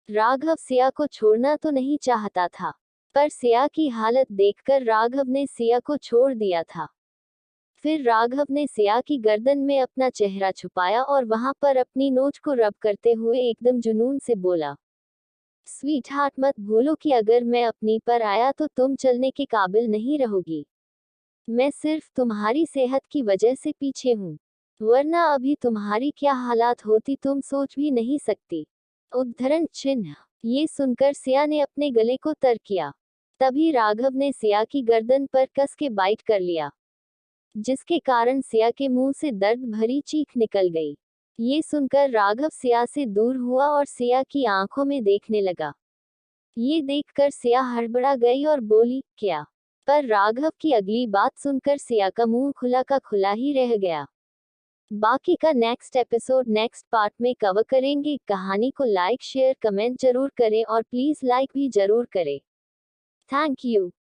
राघव सिया को छोड़ना तो नहीं चाहता था, पर सिया की हालत देखकर राघव ने सिया को छोड़ दिया था। फिर राघव ने सिया की गर्दन में अपना चेहरा छुपाया और वहां पर अपनी नोच को रब करते हुए एकदम जुनून से बोला, स्वीट हार्ट, मत भूलो कि अगर मैं अपनी पर आया तो तुम चलने के काबिल नहीं रहोगी। मैं सिर्फ तुम्हारी सेहत की वजह से पीछे हूँ, वरना अभी तुम्हारी क्या हालात होती तुम सोच भी नहीं सकती। उद्धरण चिन्ह। ये सुनकर सिया ने अपने गले को तर किया। तभी राघव ने सिया की गर्दन पर कस के बाइट कर लिया, जिसके कारण सिया के मुंह से दर्द भरी चीख निकल गई। ये सुनकर राघव सिया से दूर हुआ और सिया की आंखों में देखने लगा। ये देखकर सिया हड़बड़ा गई और बोली, क्या? पर राघव की अगली बात सुनकर सिया का मुंह खुला का खुला ही रह गया। बाकी का नेक्स्ट एपिसोड नेक्स्ट पार्ट में कवर करेंगे। कहानी को लाइक शेयर कमेंट जरूर करें और प्लीज लाइक भी जरूर करें। Thank you.